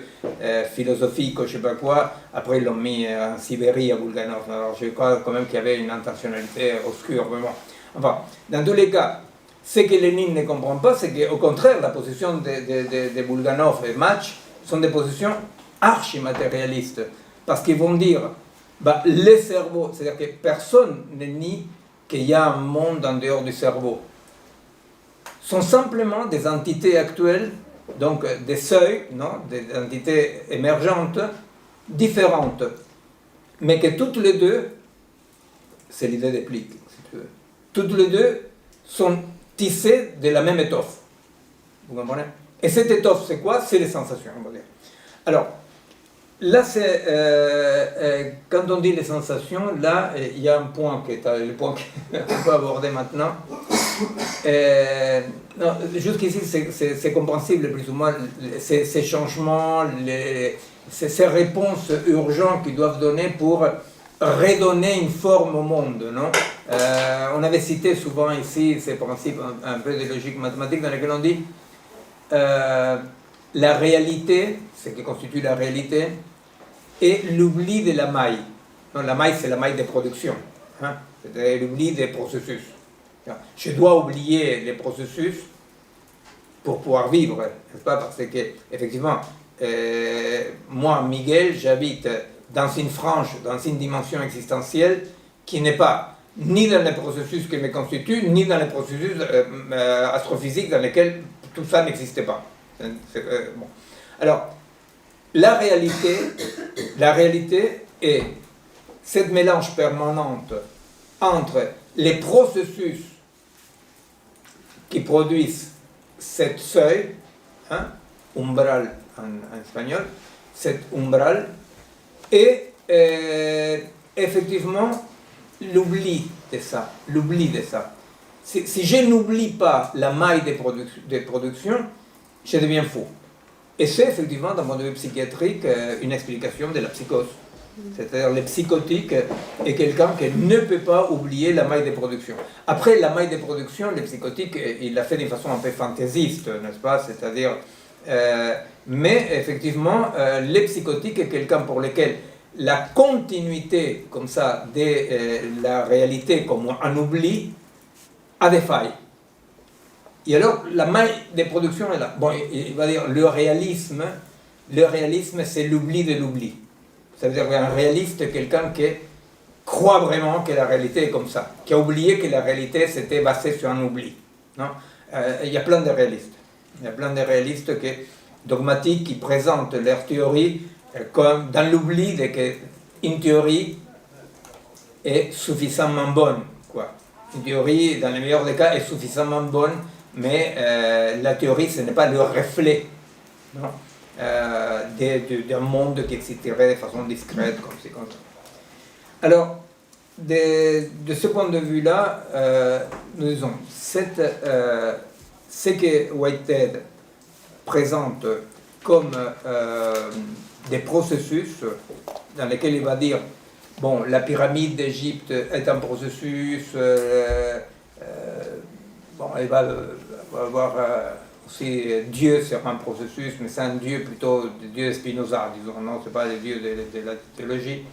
philosophiques ou je sais pas quoi, après ils l'ont mis en Sibérie à Boulganov. Alors je crois quand même qu'il y avait une intentionnalité obscure, mais bon. Enfin, dans tous les cas, ce que Lénine ne comprend pas, c'est qu'au contraire, la position de Boulganov et Match sont des positions archi-matérialistes. Parce qu'ils vont dire, bah, les cerveaux, c'est-à-dire que personne ne nie qu'il y a un monde en dehors du cerveau, sont simplement des entités actuelles, donc des seuils, non, des entités émergentes, différentes, mais que toutes les deux, c'est l'idée des pliques, si tu veux, toutes les deux sont tissées de la même étoffe. Vous comprenez? Et cette étoffe, c'est quoi? C'est les sensations, on va dire. Alors, là, c'est, quand on dit les sensations, là, il y a un point qui est le point qu'on peut aborder maintenant. Non, jusqu'ici, c'est compréhensible, plus ou moins, ces changements, ces réponses urgentes qu'ils doivent donner pour redonner une forme au monde, non? On avait cité souvent ici ces principes un peu de logique mathématique dans lesquels on dit la réalité, ce qui constitue la réalité, et l'oubli de la maille. Non, la maille, c'est la maille de production, hein? C'est l'oubli des processus. Je dois oublier les processus pour pouvoir vivre, n'est-ce pas? Parce que, effectivement, moi, Miguel, j'habite dans une frange, dans une dimension existentielle qui n'est pas ni dans les processus qui me constituent, ni dans les processus astrophysiques dans lesquels tout ça n'existait pas. Bon. Alors, la réalité est cette mélange permanente entre les processus qui produisent cette seuil, hein, umbral en espagnol, cet umbral, et effectivement l'oubli de ça. Si je n'oublie pas la maille de production, je deviens fou. Et c'est effectivement, d'un point de vue psychiatrique, une explication de la psychose. C'est-à-dire le psychotique est quelqu'un qui ne peut pas oublier la maille de production. Après, la maille de production, le psychotique, il l'a fait d'une façon un peu fantaisiste, n'est-ce pas? C'est-à-dire, mais effectivement, le psychotique est quelqu'un pour lequel la continuité, comme ça, de la réalité comme un oubli, a des failles. Et alors, la maille de production est là. Bon, il va dire, le réalisme, c'est l'oubli de l'oubli. Ça veut dire qu'un réaliste est quelqu'un qui croit vraiment que la réalité est comme ça, qui a oublié que la réalité s'était basée sur un oubli. Non? Il y a plein de réalistes. Il y a plein de réalistes dogmatiques qui présentent leur théorie comme dans l'oubli de qu'une théorie est suffisamment bonne, quoi. Une théorie, dans le meilleur des cas, est suffisamment bonne, mais la théorie, ce n'est pas le reflet, non? D'un monde qui existerait de façon discrète, comme c'est comme ça. Alors, de ce point de vue-là, nous disons, ce que Whitehead présente comme des processus dans lesquels il va dire, bon, la pyramide d'Égypte est un processus, bon, il va avoir aussi Dieu c'est un processus, mais c'est un Dieu plutôt, Dieu de Spinoza, disons, non, c'est pas le Dieu de la théologie.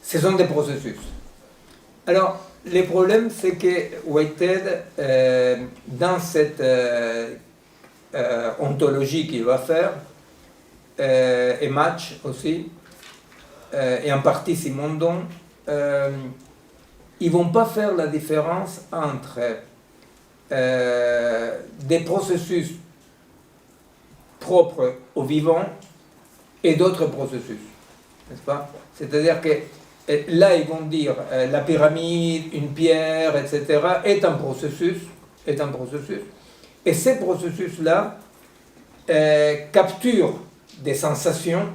Ce sont des processus. Alors, le problème, c'est que Whitehead, dans cette ontologie qu'il va faire, et Match aussi, et en partie Simondon, ils ne vont pas faire la différence entre des processus propres au vivant et d'autres processus, n'est-ce pas? C'est-à-dire que là, ils vont dire la pyramide, une pierre, etc., est un processus, et ces processus-là capturent des sensations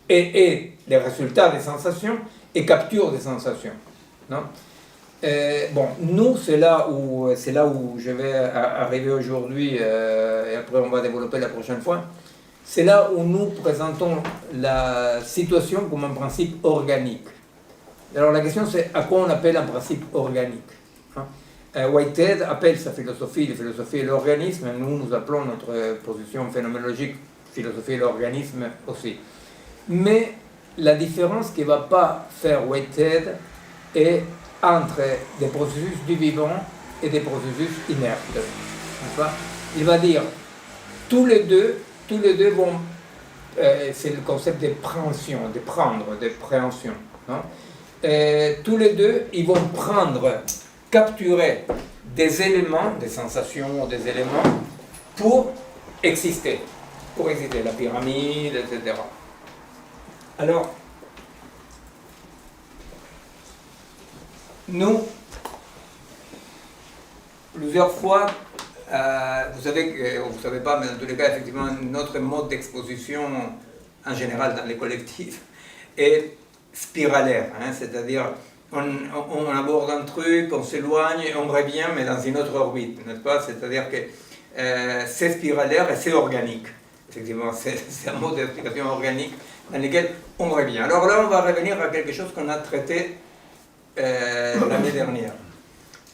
et les résultats des sensations et capturent des sensations. Non? Bon, nous, c'est là où je vais arriver aujourd'hui, et après on va développer la prochaine fois. C'est là où nous présentons la situation comme un principe organique. Alors la question c'est à quoi on appelle un principe organique. Whitehead appelle sa philosophie et l'organisme, nous appelons notre position phénoménologique philosophie et l'organisme aussi. Mais la différence qu'il ne va pas faire Whitehead est entre des processus du vivant et des processus inertes. Il va dire tous les deux vont, c'est le concept de préhension, de prendre, de préhension. Tous les deux, ils vont capturer des éléments, des sensations, des éléments pour exister, la pyramide, etc. Alors, nous, plusieurs fois, vous savez pas, mais dans tous les cas, effectivement, notre mode d'exposition, en général dans les collectifs, est spiralaire, c'est-à-dire on aborde un truc, on s'éloigne et on revient, mais dans une autre orbite, n'est-ce pas? C'est-à-dire que c'est spiralaire et c'est organique. Effectivement, c'est un mode d'explication organique dans lequel on revient. Alors là, on va revenir à quelque chose qu'on a traité l'année dernière,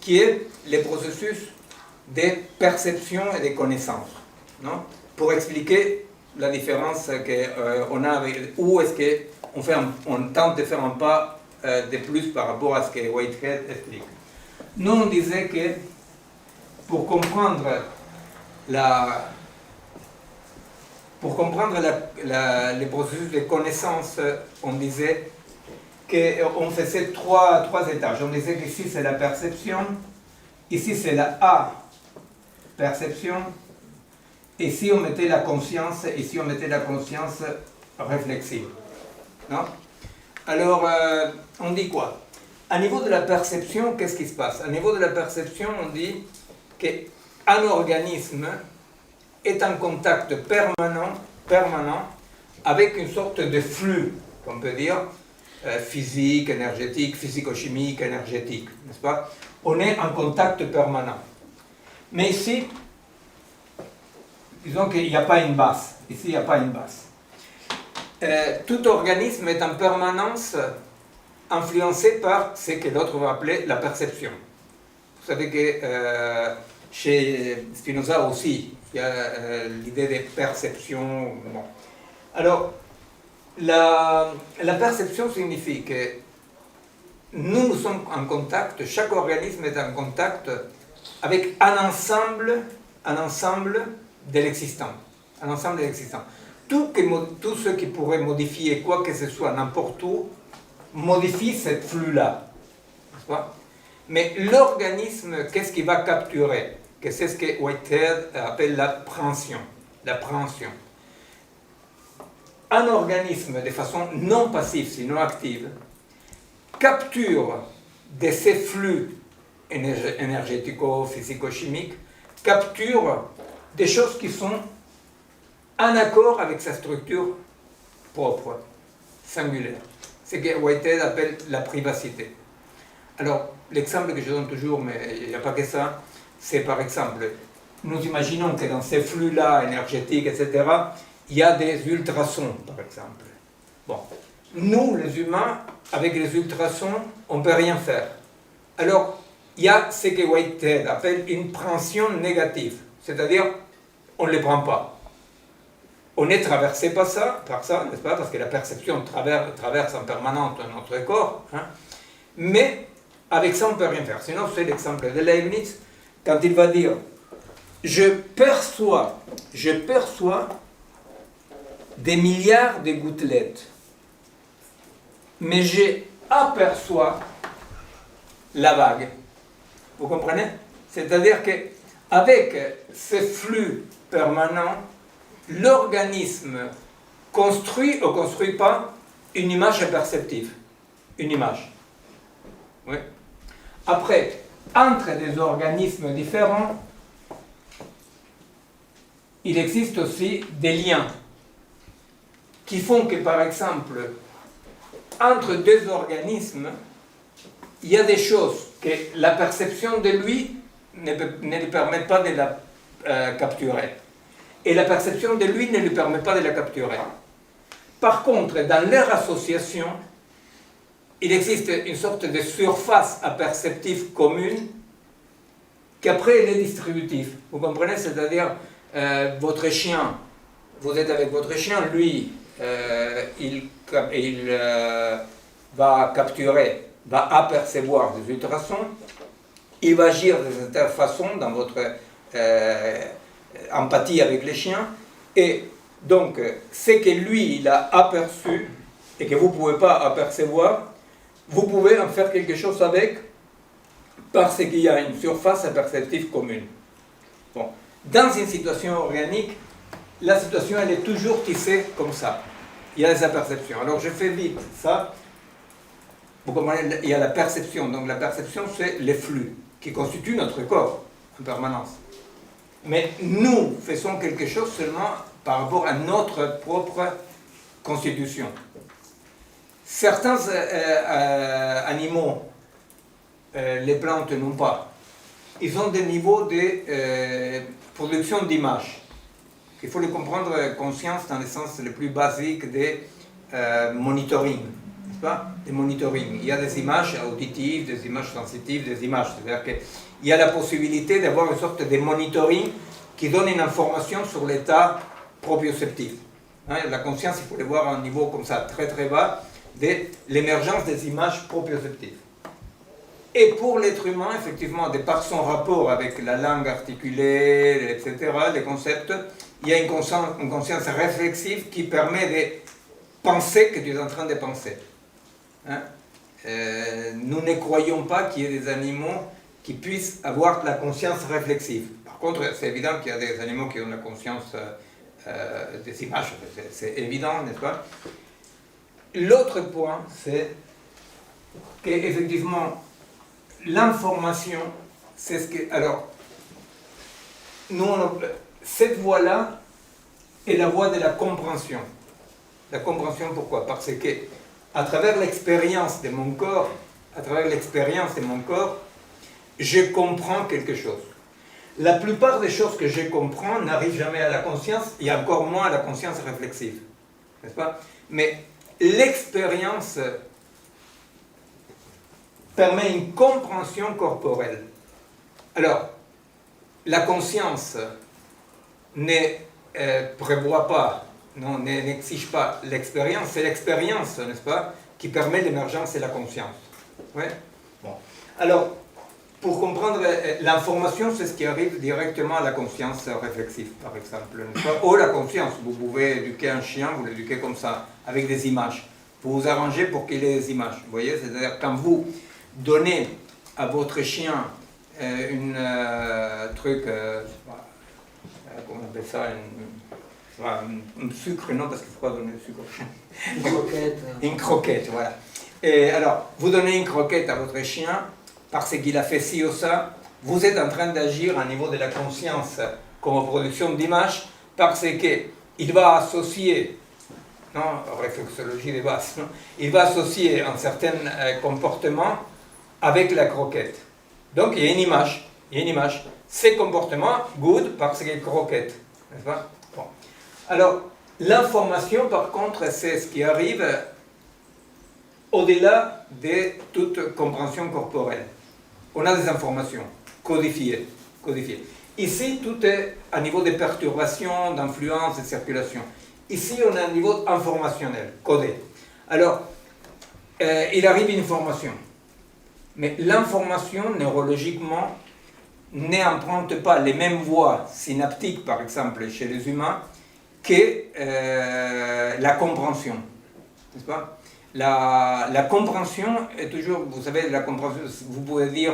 qui est les processus des perceptions et des connaissances, non? Pour expliquer la différence qu'on a avec, où est-ce qu'on tente de faire un pas de plus par rapport à ce que Whitehead explique. Nous, on disait que pour comprendre les processus de connaissance, on disait qu'on faisait trois étages. On disait qu'ici c'est la perception, ici c'est la A-perception, ici on mettait la conscience, ici on mettait la conscience réflexive. Non? Alors, on dit quoi? À niveau de la perception, qu'est-ce qui se passe? À niveau de la perception, on dit qu'un organisme est en contact permanent avec une sorte de flux, on peut dire, physique, énergétique, physico-chimique, énergétique, n'est-ce pas? On est en contact permanent. Mais ici, disons qu'il n'y a pas une base. Ici, il n'y a pas une base. Tout organisme est en permanence influencé par ce que l'autre va appeler la perception. Vous savez que chez Spinoza aussi, il y a l'idée de perception. Bon. Alors, la perception signifie que nous sommes en contact, chaque organisme est en contact avec un ensemble de l'existant. Un ensemble de l'existant. Tout ce qui pourrait modifier quoi que ce soit n'importe où, modifie ce flux-là. Mais l'organisme, qu'est-ce qu'il va capturer? Que c'est ce que Whitehead appelle la préhension. La préhension. Un organisme, de façon non passive, sinon active, capture de ces flux énergético-physico-chimiques, capture des choses qui sont en accord avec sa structure propre, singulière. C'est ce que Whitehead appelle la privacité. Alors, l'exemple que je donne toujours, mais il n'y a pas que ça, c'est par exemple, nous imaginons que dans ces flux-là, énergétiques, etc., il y a des ultrasons, par exemple. Bon, nous, les humains, avec les ultrasons, on ne peut rien faire. Alors, il y a ce que Whitehead appelle une préhension négative, c'est-à-dire, on ne les prend pas. On est traversé par ça, n'est-ce pas? Parce que la perception traverse en permanence notre corps. Mais avec ça on ne peut rien faire. Sinon c'est l'exemple de Leibniz, quand il va dire je perçois des milliards de gouttelettes, mais j'aperçois la vague. Vous comprenez? C'est-à-dire qu'avec ce flux permanent, l'organisme construit ou ne construit pas une image perceptive. Une image. Oui. Après, entre des organismes différents, il existe aussi des liens qui font que, par exemple, entre deux organismes, il y a des choses que la perception de lui ne lui permet pas de la capturer. Et la perception de lui ne lui permet pas de la capturer. Par contre, dans leur association, il existe une sorte de surface aperceptive commune qui après elle est distributive. Vous comprenez? C'est-à-dire, votre chien, vous êtes avec votre chien, lui, il va capturer, va apercevoir des ultrasons, il va agir de cette façon dans votre empathie avec les chiens, et donc ce que lui il a aperçu et que vous ne pouvez pas apercevoir, vous pouvez en faire quelque chose avec parce qu'il y a une surface perceptive commune. Bon. Dans une situation organique, la situation elle est toujours tissée comme ça. Il y a des perceptions. Alors je fais vite ça. Vous comprenez, il y a la perception. Donc la perception, c'est les flux qui constituent notre corps en permanence. Mais nous faisons quelque chose seulement par rapport à notre propre constitution. Certains animaux, les plantes n'ont pas. Ils ont des niveaux de production d'images. Il faut les comprendre conscience dans le sens le plus basique des monitoring. N'est-ce pas? Des monitoring. Il y a des images auditives, des images sensitives, des images. C'est-à-dire qu'il y a la possibilité d'avoir une sorte de monitoring qui donne une information sur l'état proprioceptif. Hein, la conscience, il faut les voir à un niveau comme ça, très très bas, de l'émergence des images proprioceptives. Et pour l'être humain, effectivement, de par son rapport avec la langue articulée, etc., les concepts, il y a une conscience réflexive qui permet de penser que tu es en train de penser. Hein? Nous ne croyons pas qu'il y ait des animaux qui puissent avoir la conscience réflexive. Par contre, c'est évident qu'il y a des animaux qui ont la conscience des images, c'est évident, n'est-ce pas? L'autre point, c'est qu'effectivement, l'information, c'est ce que... Alors, nous, cette voie-là est la voie de la compréhension. La compréhension, pourquoi? Parce que, à travers l'expérience de mon corps, je comprends quelque chose. La plupart des choses que je comprends n'arrivent jamais à la conscience, et encore moins à la conscience réflexive. N'est-ce pas? Mais l'expérience permet une compréhension corporelle. Alors, la conscience ne prévoit pas, n'exige pas l'expérience, c'est l'expérience, n'est-ce pas, qui permet l'émergence et la conscience. Ouais? Bon. Alors, pour comprendre l'information, c'est ce qui arrive directement à la conscience réflexive, par exemple. Ou la conscience, vous pouvez éduquer un chien, vous l'éduquez comme ça, avec des images. Vous vous arrangez pour qu'il ait des images. Vous voyez, c'est-à-dire quand vous donnez à votre chien truc, comment on appelle ça, un sucre, non, parce qu'il ne faut pas donner le sucre au chien. Une croquette. Une croquette, voilà. Et alors, vous donnez une croquette à votre chien, parce qu'il a fait ci ou ça, vous êtes en train d'agir au niveau de la conscience comme production d'image, parce qu'il va associer, non, réflexologie de base, non, il va associer un certain comportement avec la croquette. Donc il y a une image. Ces comportements, good, parce qu'il y a une croquette. N'est-ce pas? Bon. Alors, l'information, par contre, c'est ce qui arrive au-delà de toute compréhension corporelle. On a des informations codifiées. Ici, tout est à niveau de perturbation, d'influence, de circulation. Ici, on a un niveau informationnel, codé. Alors, il arrive une information. Mais l'information, neurologiquement, n'emprunte pas les mêmes voies synaptiques, par exemple, chez les humains, que la compréhension. N'est-ce pas? La compréhension est toujours, vous savez, la compréhension, vous pouvez dire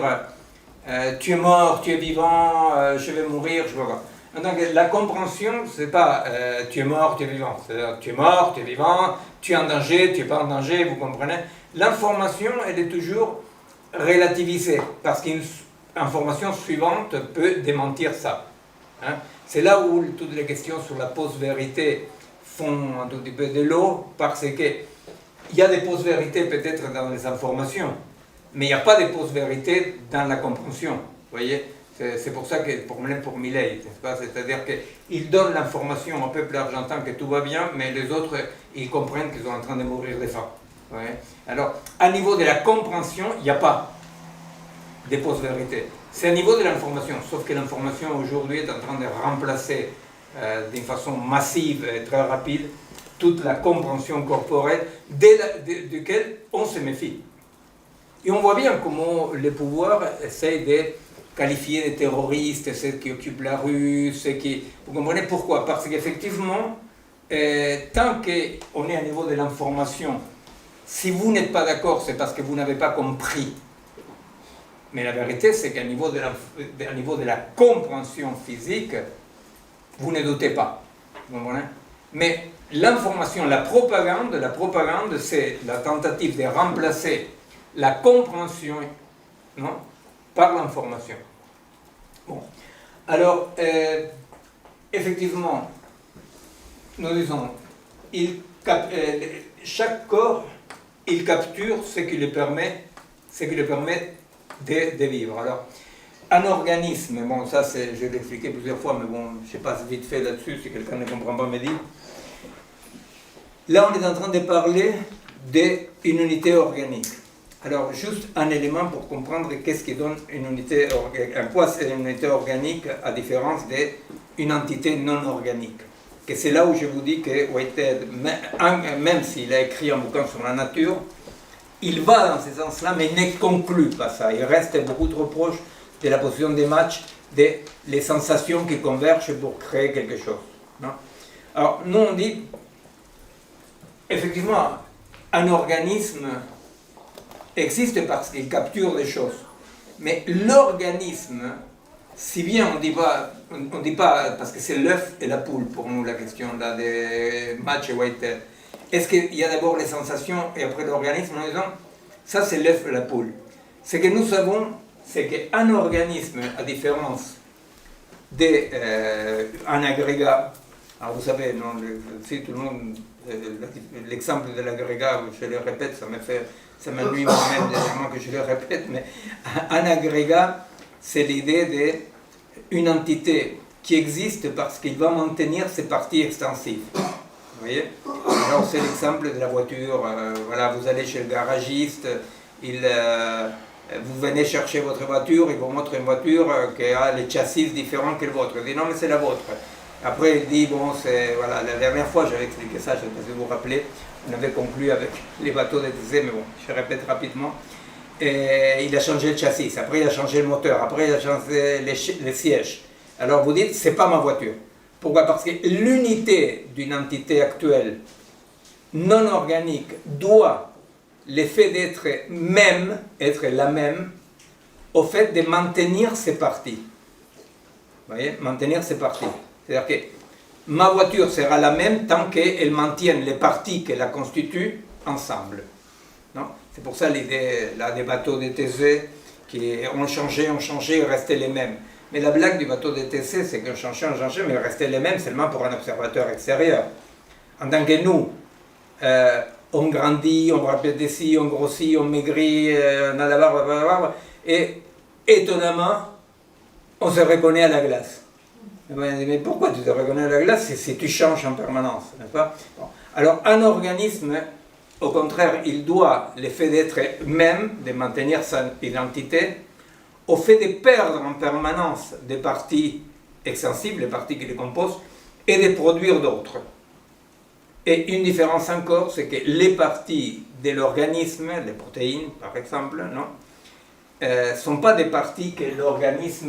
tu es mort, tu es vivant, je vais mourir, je ne sais pas. Donc la compréhension, c'est pas tu es mort, tu es vivant. C'est-à-dire tu es mort, tu es vivant, tu es en danger, tu n'es pas en danger, vous comprenez? L'information, elle est toujours relativisée, parce qu'une information suivante peut démentir ça. Hein? C'est là où toutes les questions sur la post-vérité font un tout petit peu de l'eau, parce qu'il y a des post-vérités peut-être dans les informations, mais il n'y a pas de post-vérité dans la compréhension. Vous voyez? C'est pour ça que le problème pour Milei, c'est-à-dire qu'il donne l'information au peuple argentin que tout va bien, mais les autres, ils comprennent qu'ils sont en train de mourir de faim. Ouais. Alors, à niveau de la compréhension, il n'y a pas de post-vérité. C'est à niveau de l'information, sauf que l'information aujourd'hui est en train de remplacer d'une façon massive et très rapide toute la compréhension corporelle de laquelle on se méfie. Et on voit bien comment les pouvoirs essayent de qualifier de terroristes ceux qui occupent la rue, ceux qui... Vous comprenez pourquoi? Parce qu'effectivement, tant qu'on est à niveau de l'information, si vous n'êtes pas d'accord, c'est parce que vous n'avez pas compris. Mais la vérité, c'est qu'à niveau de la compréhension physique, vous ne doutez pas. Vous comprenez? Mais l'information, la propagande, c'est la tentative de remplacer la compréhension, non, par l'information. Bon. Alors, effectivement, nous disons, chaque corps, il capture ce qui lui permet de vivre. Alors, un organisme, bon, ça je l'ai expliqué plusieurs fois, mais bon, je passe vite fait là-dessus, si quelqu'un ne comprend pas, me dit. Là, on est en train de parler d'une unité organique. Alors, juste un élément pour comprendre qu'est-ce qui donne une unité organique, en quoi c'est une unité organique à différence d'une entité non organique. Que c'est là où je vous dis que Whitehead, même s'il a écrit un bouquin sur la nature, il va dans ce sens-là, mais ne conclut pas ça. Il reste beaucoup trop proche de la position des matchs, des sensations qui convergent pour créer quelque chose. Non? Alors, nous on dit, effectivement, un organisme existe parce qu'il capture des choses. Mais l'organisme, si bien on dit pas parce que c'est l'œuf et la poule pour nous la question là des Match et Whitehead. Est-ce qu'il y a d'abord les sensations et après l'organisme? En disant, ça c'est l'œuf et la poule. Ce que nous savons, c'est qu'un organisme, à différence d'un agrégat, alors vous savez, non, si tout le monde, l'exemple de l'agrégat, je le répète, ça m'ennuie moi-même dernièrement que je le répète, mais un agrégat, c'est l'idée d'une entité qui existe parce qu'il va maintenir ses parties extensives. Vous voyez? Alors c'est l'exemple de la voiture, voilà, vous allez chez le garagiste, vous venez chercher votre voiture, il vous montre une voiture qui a les châssis différents que le vôtre. Il dit non mais c'est la vôtre. Après il dit bon c'est, voilà, la dernière fois j'avais expliqué ça, je ne sais pas si vous vous rappelez, on avait conclu avec les bateaux de TC, mais bon, je répète rapidement. Et il a changé le châssis, après il a changé le moteur, après il a changé les sièges. Alors vous dites c'est pas ma voiture. Pourquoi? Parce que l'unité d'une entité actuelle non organique doit l'effet d'être la même, au fait de maintenir ses parties. Vous voyez? Maintenir ses parties. C'est-à-dire que ma voiture sera la même tant qu'elle maintienne les parties qui la constituent ensemble. Non? C'est pour ça l'idée là, des bateaux de TC qui ont changé, restaient les mêmes. Mais la blague du bateau de TC, c'est qu'on changeait, mais ils restaient les mêmes seulement pour un observateur extérieur. En tant que nous, on grandit, on répète ici, on grossit, on maigrit, on a la barbe, et étonnamment, on se reconnaît à la glace. Mais pourquoi tu te reconnais à la glace si tu changes en permanence, n'est-ce pas? Bon. Alors, un organisme, au contraire, il doit l'effet d'être même, de maintenir sa identité, au fait de perdre en permanence des parties extensibles, les parties qui les composent, et de produire d'autres. Et une différence encore, c'est que les parties de l'organisme, les protéines par exemple, non, sont pas des parties que l'organisme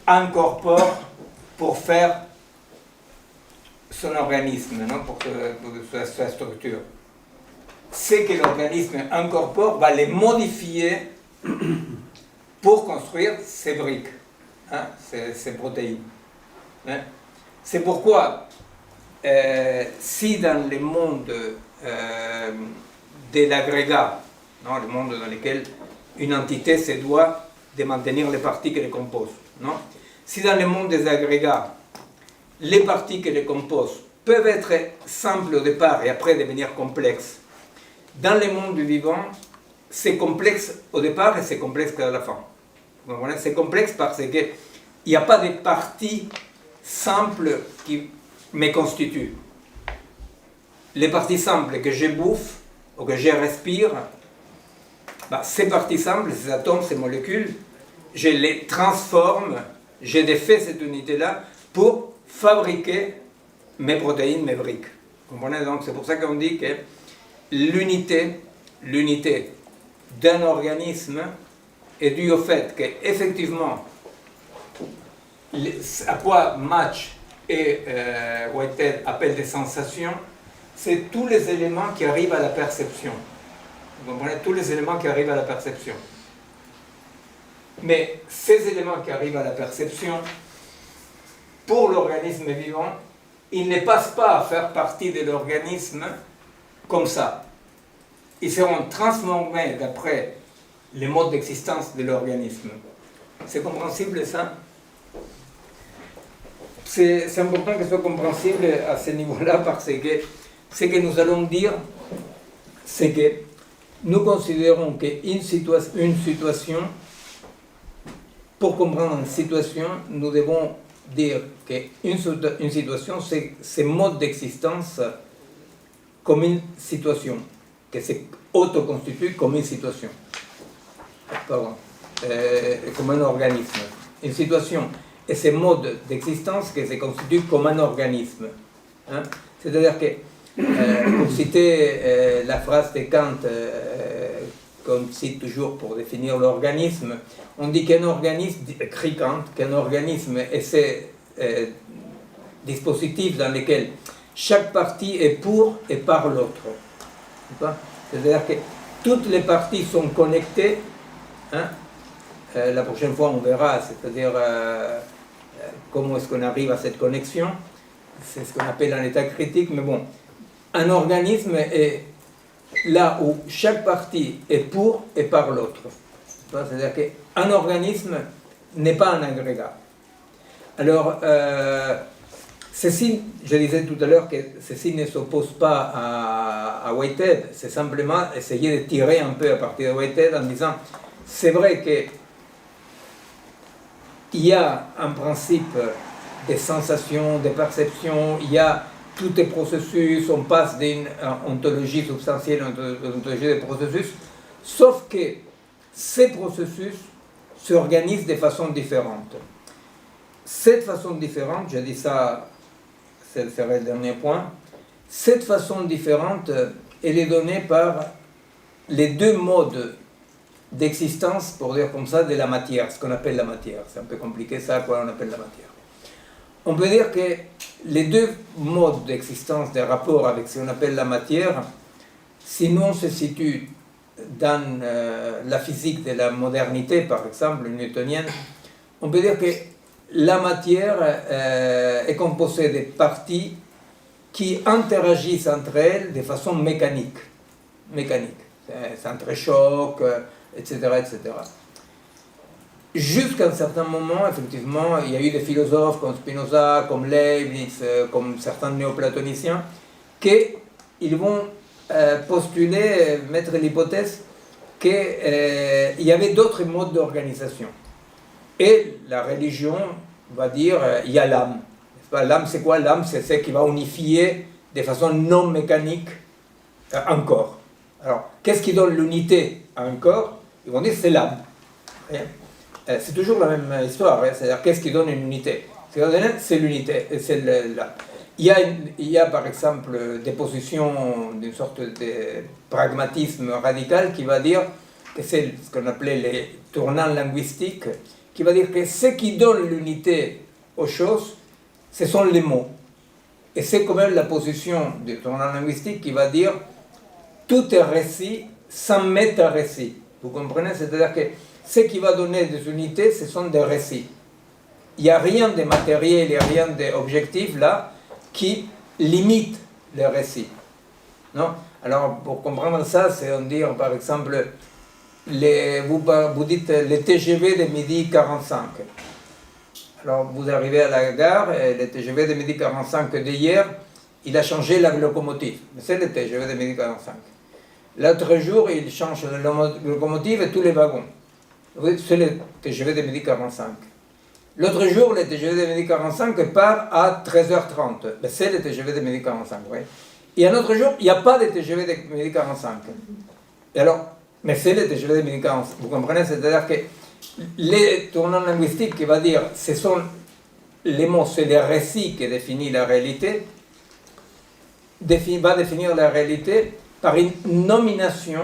incorpore pour faire son organisme, non, pour sa structure. Ce que l'organisme incorpore va les modifier pour construire ces briques, hein, ces protéines. Hein. C'est pourquoi, si dans le monde de l'agrégat, le monde dans lequel une entité se doit de maintenir les parties qui les composent, non? Si dans le monde des agrégats, les parties qui les composent peuvent être simples au départ et après devenir complexes, dans le monde du vivant, c'est complexe au départ et c'est complexe à la fin. C'est complexe parce qu'il n'y a pas de parties simples qui me constituent. Les parties simples que je bouffe ou que je respire, ces parties simples, ces atomes, ces molécules, je les transforme, je défais cette unité-là pour fabriquer mes protéines, mes briques. Vous comprenez? Donc c'est pour ça qu'on dit que l'unité d'un organisme est due au fait qu'effectivement, à quoi Match et Whitehead appellent des sensations, c'est tous les éléments qui arrivent à la perception. Vous comprenez? Tous les éléments qui arrivent à la perception. Mais ces éléments qui arrivent à la perception, pour l'organisme vivant, ils ne passent pas à faire partie de l'organisme comme ça. Ils seront transformés d'après les modes d'existence de l'organisme. C'est compréhensible ça? C'est important que ce soit compréhensible à ce niveau-là parce que ce que nous allons dire, c'est que nous considérons qu'une situation, pour comprendre une situation, nous devons dire qu'une situation, c'est ce mode d'existence comme une situation, que c'est autoconstitué comme une situation. Pardon. Comme un organisme. Une situation et ce mode d'existence qui se constitue comme un organisme. Hein? C'est-à-dire que, pour citer la phrase de Kant, qu'on cite toujours pour définir l'organisme, on dit qu'un organisme, écrit Kant, qu'un organisme est ce dispositif dans lequel chaque partie est pour et par l'autre. C'est-à-dire que toutes les parties sont connectées. Hein? La prochaine fois on verra, c'est-à-dire comment est-ce qu'on arrive à cette connexion. C'est ce qu'on appelle un état critique, mais bon, un organisme est là où chaque partie est pour et par l'autre. C'est-à-dire qu'un organisme n'est pas un agrégat. Alors, ceci, je disais tout à l'heure que ceci ne s'oppose pas à Whitehead, c'est simplement essayer de tirer un peu à partir de Whitehead en disant, c'est vrai qu'il y a un principe des sensations, des perceptions, il y a tous les processus, on passe d'une ontologie substantielle à une ontologie des processus, sauf que ces processus s'organisent de façon différente. Cette façon différente, je dis ça, ce serait le dernier point, cette façon différente, elle est donnée par les deux modes d'existence, pour dire comme ça, de la matière, ce qu'on appelle la matière. C'est un peu compliqué ça, quoi on appelle la matière. On peut dire que les deux modes d'existence, des rapports avec ce qu'on appelle la matière, si nous on se situe dans la physique de la modernité, par exemple, newtonienne, on peut dire que la matière est composée de parties qui interagissent entre elles de façon mécanique. C'est entrechoc, etc., etc. Jusqu'à un certain moment, effectivement, il y a eu des philosophes comme Spinoza, comme Leibniz, comme certains néoplatoniciens, qu'ils vont postuler, mettre l'hypothèse qu'il y avait d'autres modes d'organisation. Et la religion va dire il y a l'âme. L'âme, c'est quoi? L'âme, c'est ce qui va unifier de façon non mécanique un corps. Alors, qu'est-ce qui donne l'unité à un corps? Ils vont dire c'est l'âme. C'est toujours la même histoire, hein? C'est-à-dire qu'est-ce qui donne une unité? C'est l'unité, c'est l'âme. Il y a par exemple des positions d'une sorte de pragmatisme radical qui va dire que c'est ce qu'on appelait les tournants linguistiques, qui va dire que ce qui donne l'unité aux choses, ce sont les mots. Et c'est quand même la position du tournant linguistique qui va dire tout est récit sans méta-récit. Vous comprenez? C'est-à-dire que ce qui va donner des unités, ce sont des récits. Il n'y a rien de matériel, il n'y a rien d'objectif là qui limite les récits. Non? Alors, pour comprendre ça, c'est on dit, par exemple, vous dites le TGV de midi 45. Alors, vous arrivez à la gare, et le TGV de midi 45 d'hier, il a changé la locomotive. C'est le TGV de midi 45. L'autre jour, il change la locomotive et tous les wagons. C'est le TGV de midi 45. L'autre jour, le TGV de midi 45 part à 13h30. C'est le TGV de midi 45. Oui. Et un autre jour, il n'y a pas de TGV de midi 45. Et alors, mais c'est le TGV de midi 45. Vous comprenez? C'est-à-dire que les tournants linguistiques qui va dire ce sont les mots, c'est les récits qui définissent la réalité, va définir la réalité par une nomination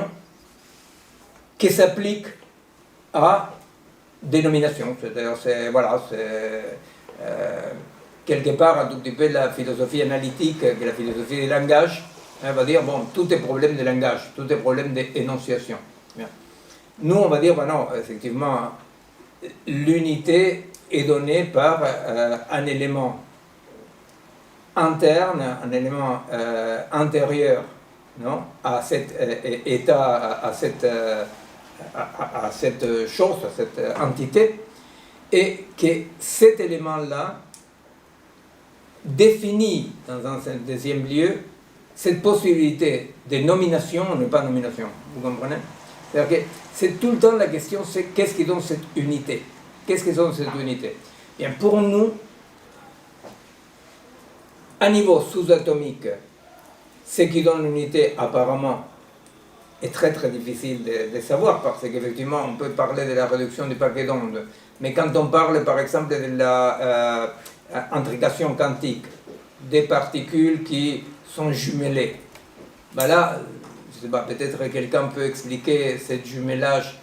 qui s'applique à des nominations. C'est-à-dire, quelque part un tout petit peu la philosophie analytique, que la philosophie des langages, va dire, bon, tout est problème de langage, tout est problème d'énonciation. Nous, on va dire, ben non, effectivement, l'unité est donnée par un élément interne, un élément intérieur, non, à cet état, à cette chose, à cette entité, et que cet élément-là définit, dans un deuxième lieu, cette possibilité de nomination ou ne pas nomination. Vous comprenez? C'est-à-dire que c'est tout le temps la question, c'est qu'est-ce qui donne cette unité? Qu'est-ce qui donne cette unité? Bien, pour nous, à niveau sous-atomique, ce qui donne l'unité, apparemment, est très très difficile de savoir, parce qu'effectivement, on peut parler de la réduction du paquet d'ondes, mais quand on parle, par exemple, de la intrication quantique, des particules qui sont jumelées, ben là, je sais pas, peut-être quelqu'un peut expliquer ce jumelage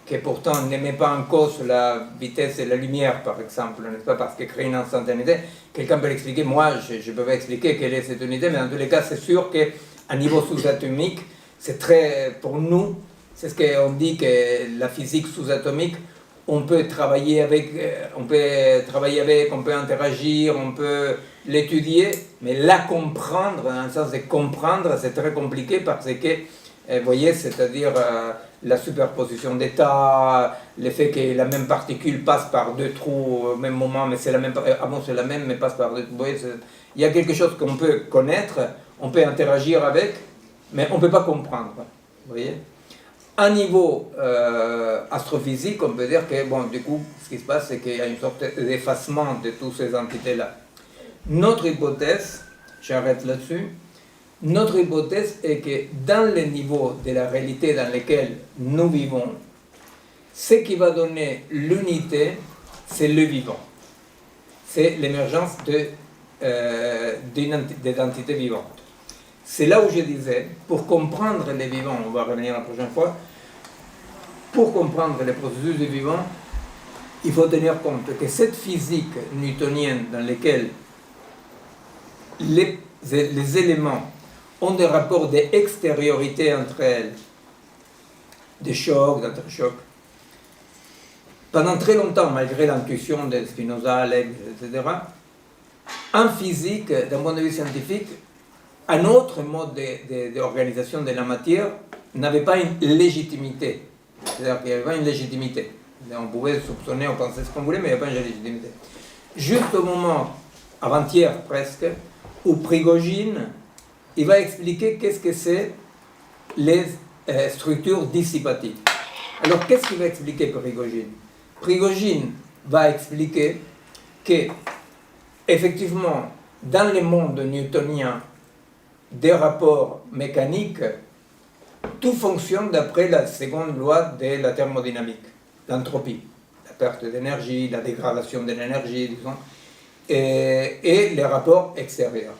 qui pourtant ne met pas en cause la vitesse de la lumière, par exemple, n'est-ce pas, parce qu'il crée une instantanéité. Quelqu'un peut l'expliquer, moi je peux pas expliquer quelle est cette unité, mais dans tous les cas, c'est sûr qu'à niveau sous-atomique, c'est très, pour nous, c'est ce qu'on dit que la physique sous-atomique, on peut travailler avec, on peut interagir, on peut l'étudier, mais la comprendre, dans le sens de comprendre, c'est très compliqué parce que, vous voyez, c'est-à-dire la superposition d'états, le fait que la même particule passe par deux trous au même moment, mais c'est la même, c'est la même, mais passe par deux trous. Vous voyez, il y a quelque chose qu'on peut connaître, on peut interagir avec, mais on ne peut pas comprendre. Vous voyez? À niveau astrophysique, on peut dire que, bon, du coup, ce qui se passe, c'est qu'il y a une sorte d'effacement de toutes ces entités-là. Notre hypothèse, j'arrête là-dessus, notre hypothèse est que dans les niveaux de la réalité dans lesquels nous vivons, ce qui va donner l'unité, c'est le vivant. C'est l'émergence d'identités vivantes. C'est là où je disais, pour comprendre les vivants, on va revenir la prochaine fois, pour comprendre les processus du vivant, il faut tenir compte que cette physique newtonienne dans laquelle les éléments ont des rapports d'extériorité entre elles, des chocs, d'entrechocs, pendant très longtemps, malgré l'intuition de Spinoza, Leibniz, etc., en physique, d'un point de vue scientifique, un autre mode d'organisation de la matière n'avait pas une légitimité. C'est-à-dire qu'il n'y avait pas une légitimité. On pouvait soupçonner, on pensait ce qu'on voulait, mais il n'y avait pas une légitimité. Juste au moment, avant-hier presque, où Prigogine, il va expliquer qu'est-ce que c'est les structures dissipatives. Alors, qu'est-ce qu'il va expliquer Prigogine? Prigogine va expliquer que, effectivement, dans le monde newtonien des rapports mécaniques, tout fonctionne d'après la seconde loi de la thermodynamique, l'entropie, la perte d'énergie, la dégradation de l'énergie, disons, et les rapports extérieurs.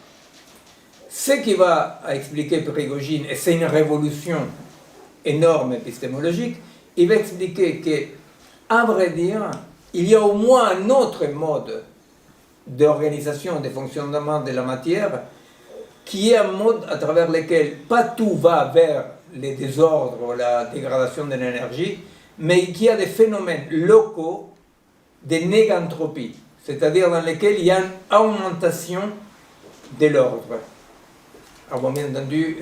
Ce qui va expliquer Prigogine, et c'est une révolution énorme épistémologique, il va expliquer qu'à vrai dire, il y a au moins un autre mode d'organisation, de fonctionnement de la matière, qui est un mode à travers lequel pas tout va vers les désordres, la dégradation de l'énergie, mais qui a des phénomènes locaux de négantropie, c'est-à-dire dans lesquels il y a une augmentation de l'ordre. Alors bien entendu,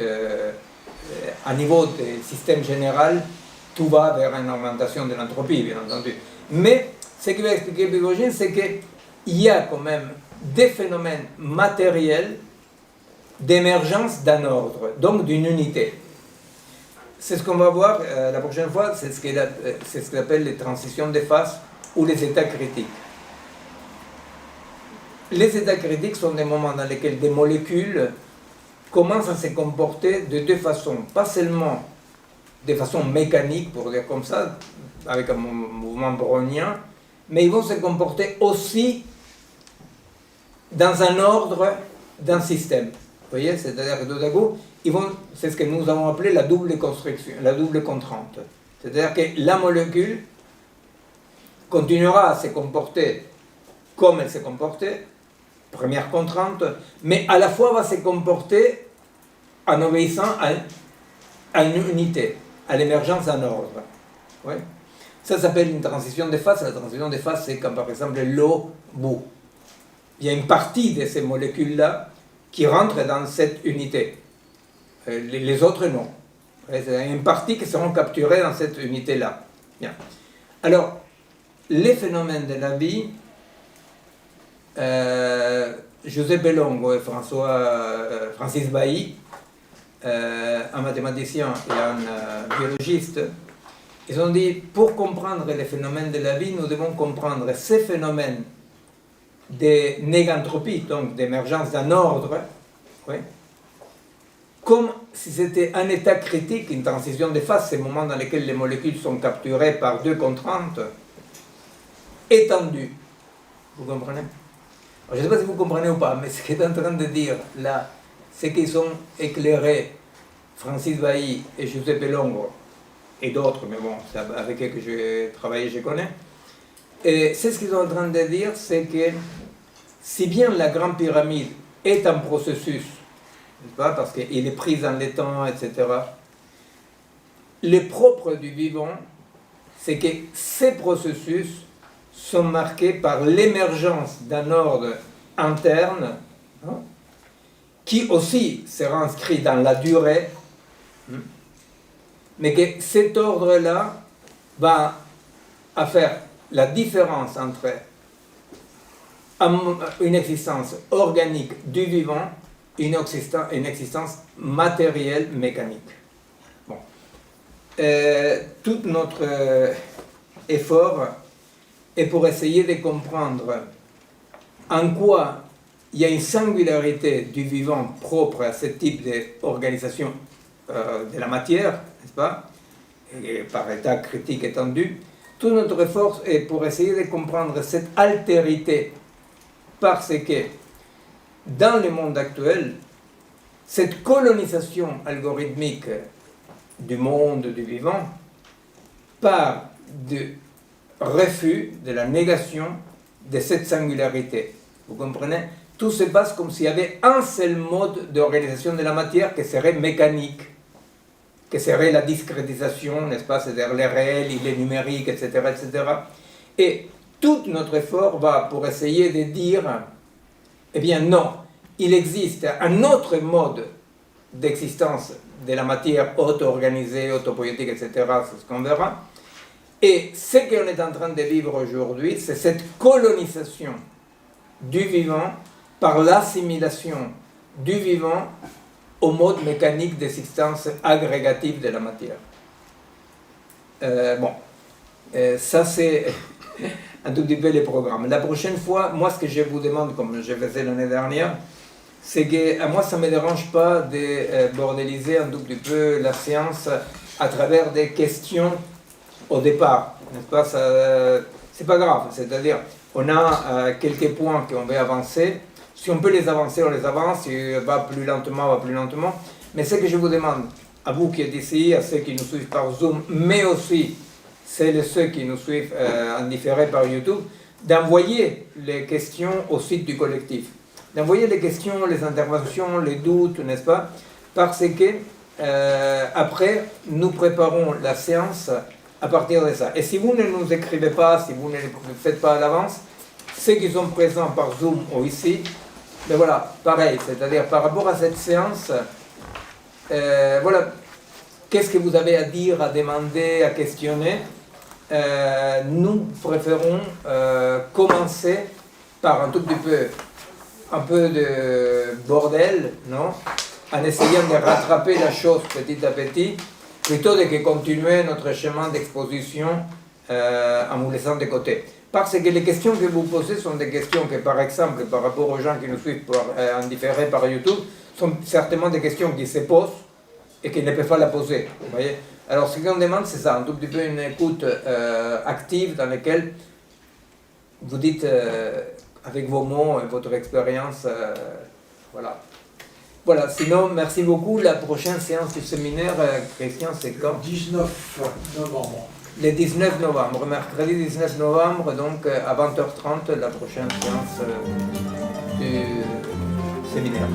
à niveau du système général, tout va vers une augmentation de l'entropie, bien entendu. Mais ce qui va expliquer Prigogine, c'est qu'il y a quand même des phénomènes matériels d'émergence d'un ordre, donc d'une unité. C'est ce qu'on va voir la prochaine fois, c'est ce qu'on appelle les transitions de phase ou les états critiques. Les états critiques sont des moments dans lesquels des molécules commencent à se comporter de deux façons, pas seulement de façon mécanique, pour dire comme ça, avec un mouvement brownien, mais ils vont se comporter aussi dans un ordre d'un système. Vous voyez, c'est-à-dire que tout à coup, c'est ce que nous avons appelé la double construction, la double contrainte. C'est-à-dire que la molécule continuera à se comporter comme elle s'est comportée, première contrainte, mais à la fois va se comporter en obéissant à une unité, à l'émergence d'un ordre. Oui. Ça s'appelle une transition de phase. La transition de phase, c'est comme par exemple l'eau bout. Il y a une partie de ces molécules-là qui rentrent dans cette unité. Les autres, non. Il y a une partie qui seront capturées dans cette unité-là. Bien. Alors, les phénomènes de la vie, José Belongo et Francis Bailly, un mathématicien et un biologiste, ils ont dit, pour comprendre les phénomènes de la vie, nous devons comprendre ces phénomènes de négantropie, donc d'émergence d'un ordre, oui, comme si c'était un état critique, une transition de phase, ces moments dans lesquels les molécules sont capturées par deux contraintes étendues. Vous comprenez? Alors, je ne sais pas si vous comprenez ou pas, mais ce qu'il est en train de dire là, c'est qu'ils ont éclairé Francis Bailly et Giuseppe Longo, et d'autres, mais bon, c'est avec eux que j'ai travaillé, je connais. Et c'est ce qu'ils sont en train de dire, c'est que si bien la Grande Pyramide est un processus, n'est-ce pas, parce qu'il est pris dans les temps, etc., le propre du vivant, c'est que ces processus sont marqués par l'émergence d'un ordre interne, hein, qui aussi sera inscrit dans la durée, mais que cet ordre-là va faire la différence entre une existence organique du vivant et une existence matérielle mécanique. Bon. Tout notre effort est pour essayer de comprendre en quoi il y a une singularité du vivant propre à ce type d'organisation de la matière, n'est-ce pas, et par état critique étendu. Tout notre effort est pour essayer de comprendre cette altérité, parce que dans le monde actuel, cette colonisation algorithmique du monde du vivant part du refus, de la négation de cette singularité. Vous comprenez? Tout se passe comme s'il y avait un seul mode d'organisation de la matière qui serait mécanique, qui serait la discrétisation, n'est-ce pas, c'est-à-dire les réels, les numériques, etc., etc. Et tout notre effort va pour essayer de dire, eh bien non, il existe un autre mode d'existence de la matière auto-organisée, autopoïétique, etc., c'est ce qu'on verra. Et ce qu'on est en train de vivre aujourd'hui, c'est cette colonisation du vivant par l'assimilation du vivant au mode mécanique d'existence agrégative de la matière. Ça c'est un tout petit peu les programmes. La prochaine fois, moi ce que je vous demande, comme je faisais l'année dernière, c'est que à moi ça ne me dérange pas de bordéliser un tout petit peu la science à travers des questions au départ, n'est-ce pas? C'est pas grave, c'est-à-dire on a quelques points qu'on veut avancer. Si on peut les avancer, on les avance. Si on va plus lentement, Mais ce que je vous demande, à vous qui êtes ici, à ceux qui nous suivent par Zoom, mais aussi celles et ceux qui nous suivent en différé par YouTube, d'envoyer les questions au site du collectif. D'envoyer les questions, les interventions, les doutes, n'est-ce pas? Parce que après, nous préparons la séance à partir de ça. Et si vous ne nous écrivez pas, si vous ne le faites pas à l'avance, ceux qui sont présents par Zoom ou ici, mais voilà, pareil, c'est-à-dire par rapport à cette séance, voilà, qu'est-ce que vous avez à dire, à demander, à questionner? Nous préférons commencer par un tout petit peu, un peu de bordel, non? En essayant de rattraper la chose petit à petit, plutôt que continuer notre chemin d'exposition en vous laissant de côté. Parce que les questions que vous posez sont des questions que, par exemple, par rapport aux gens qui nous suivent en différé par YouTube, sont certainement des questions qui se posent et qui ne peuvent pas la poser. Vous voyez? Alors, ce qu'on demande, c'est ça, un tout petit peu une écoute active dans laquelle vous dites avec vos mots et votre expérience, voilà. Voilà, sinon, merci beaucoup. La prochaine séance du séminaire, Christian, c'est quand? 19 novembre. Le 19 novembre, mercredi 19 novembre, donc à 20h30, la prochaine séance du séminaire.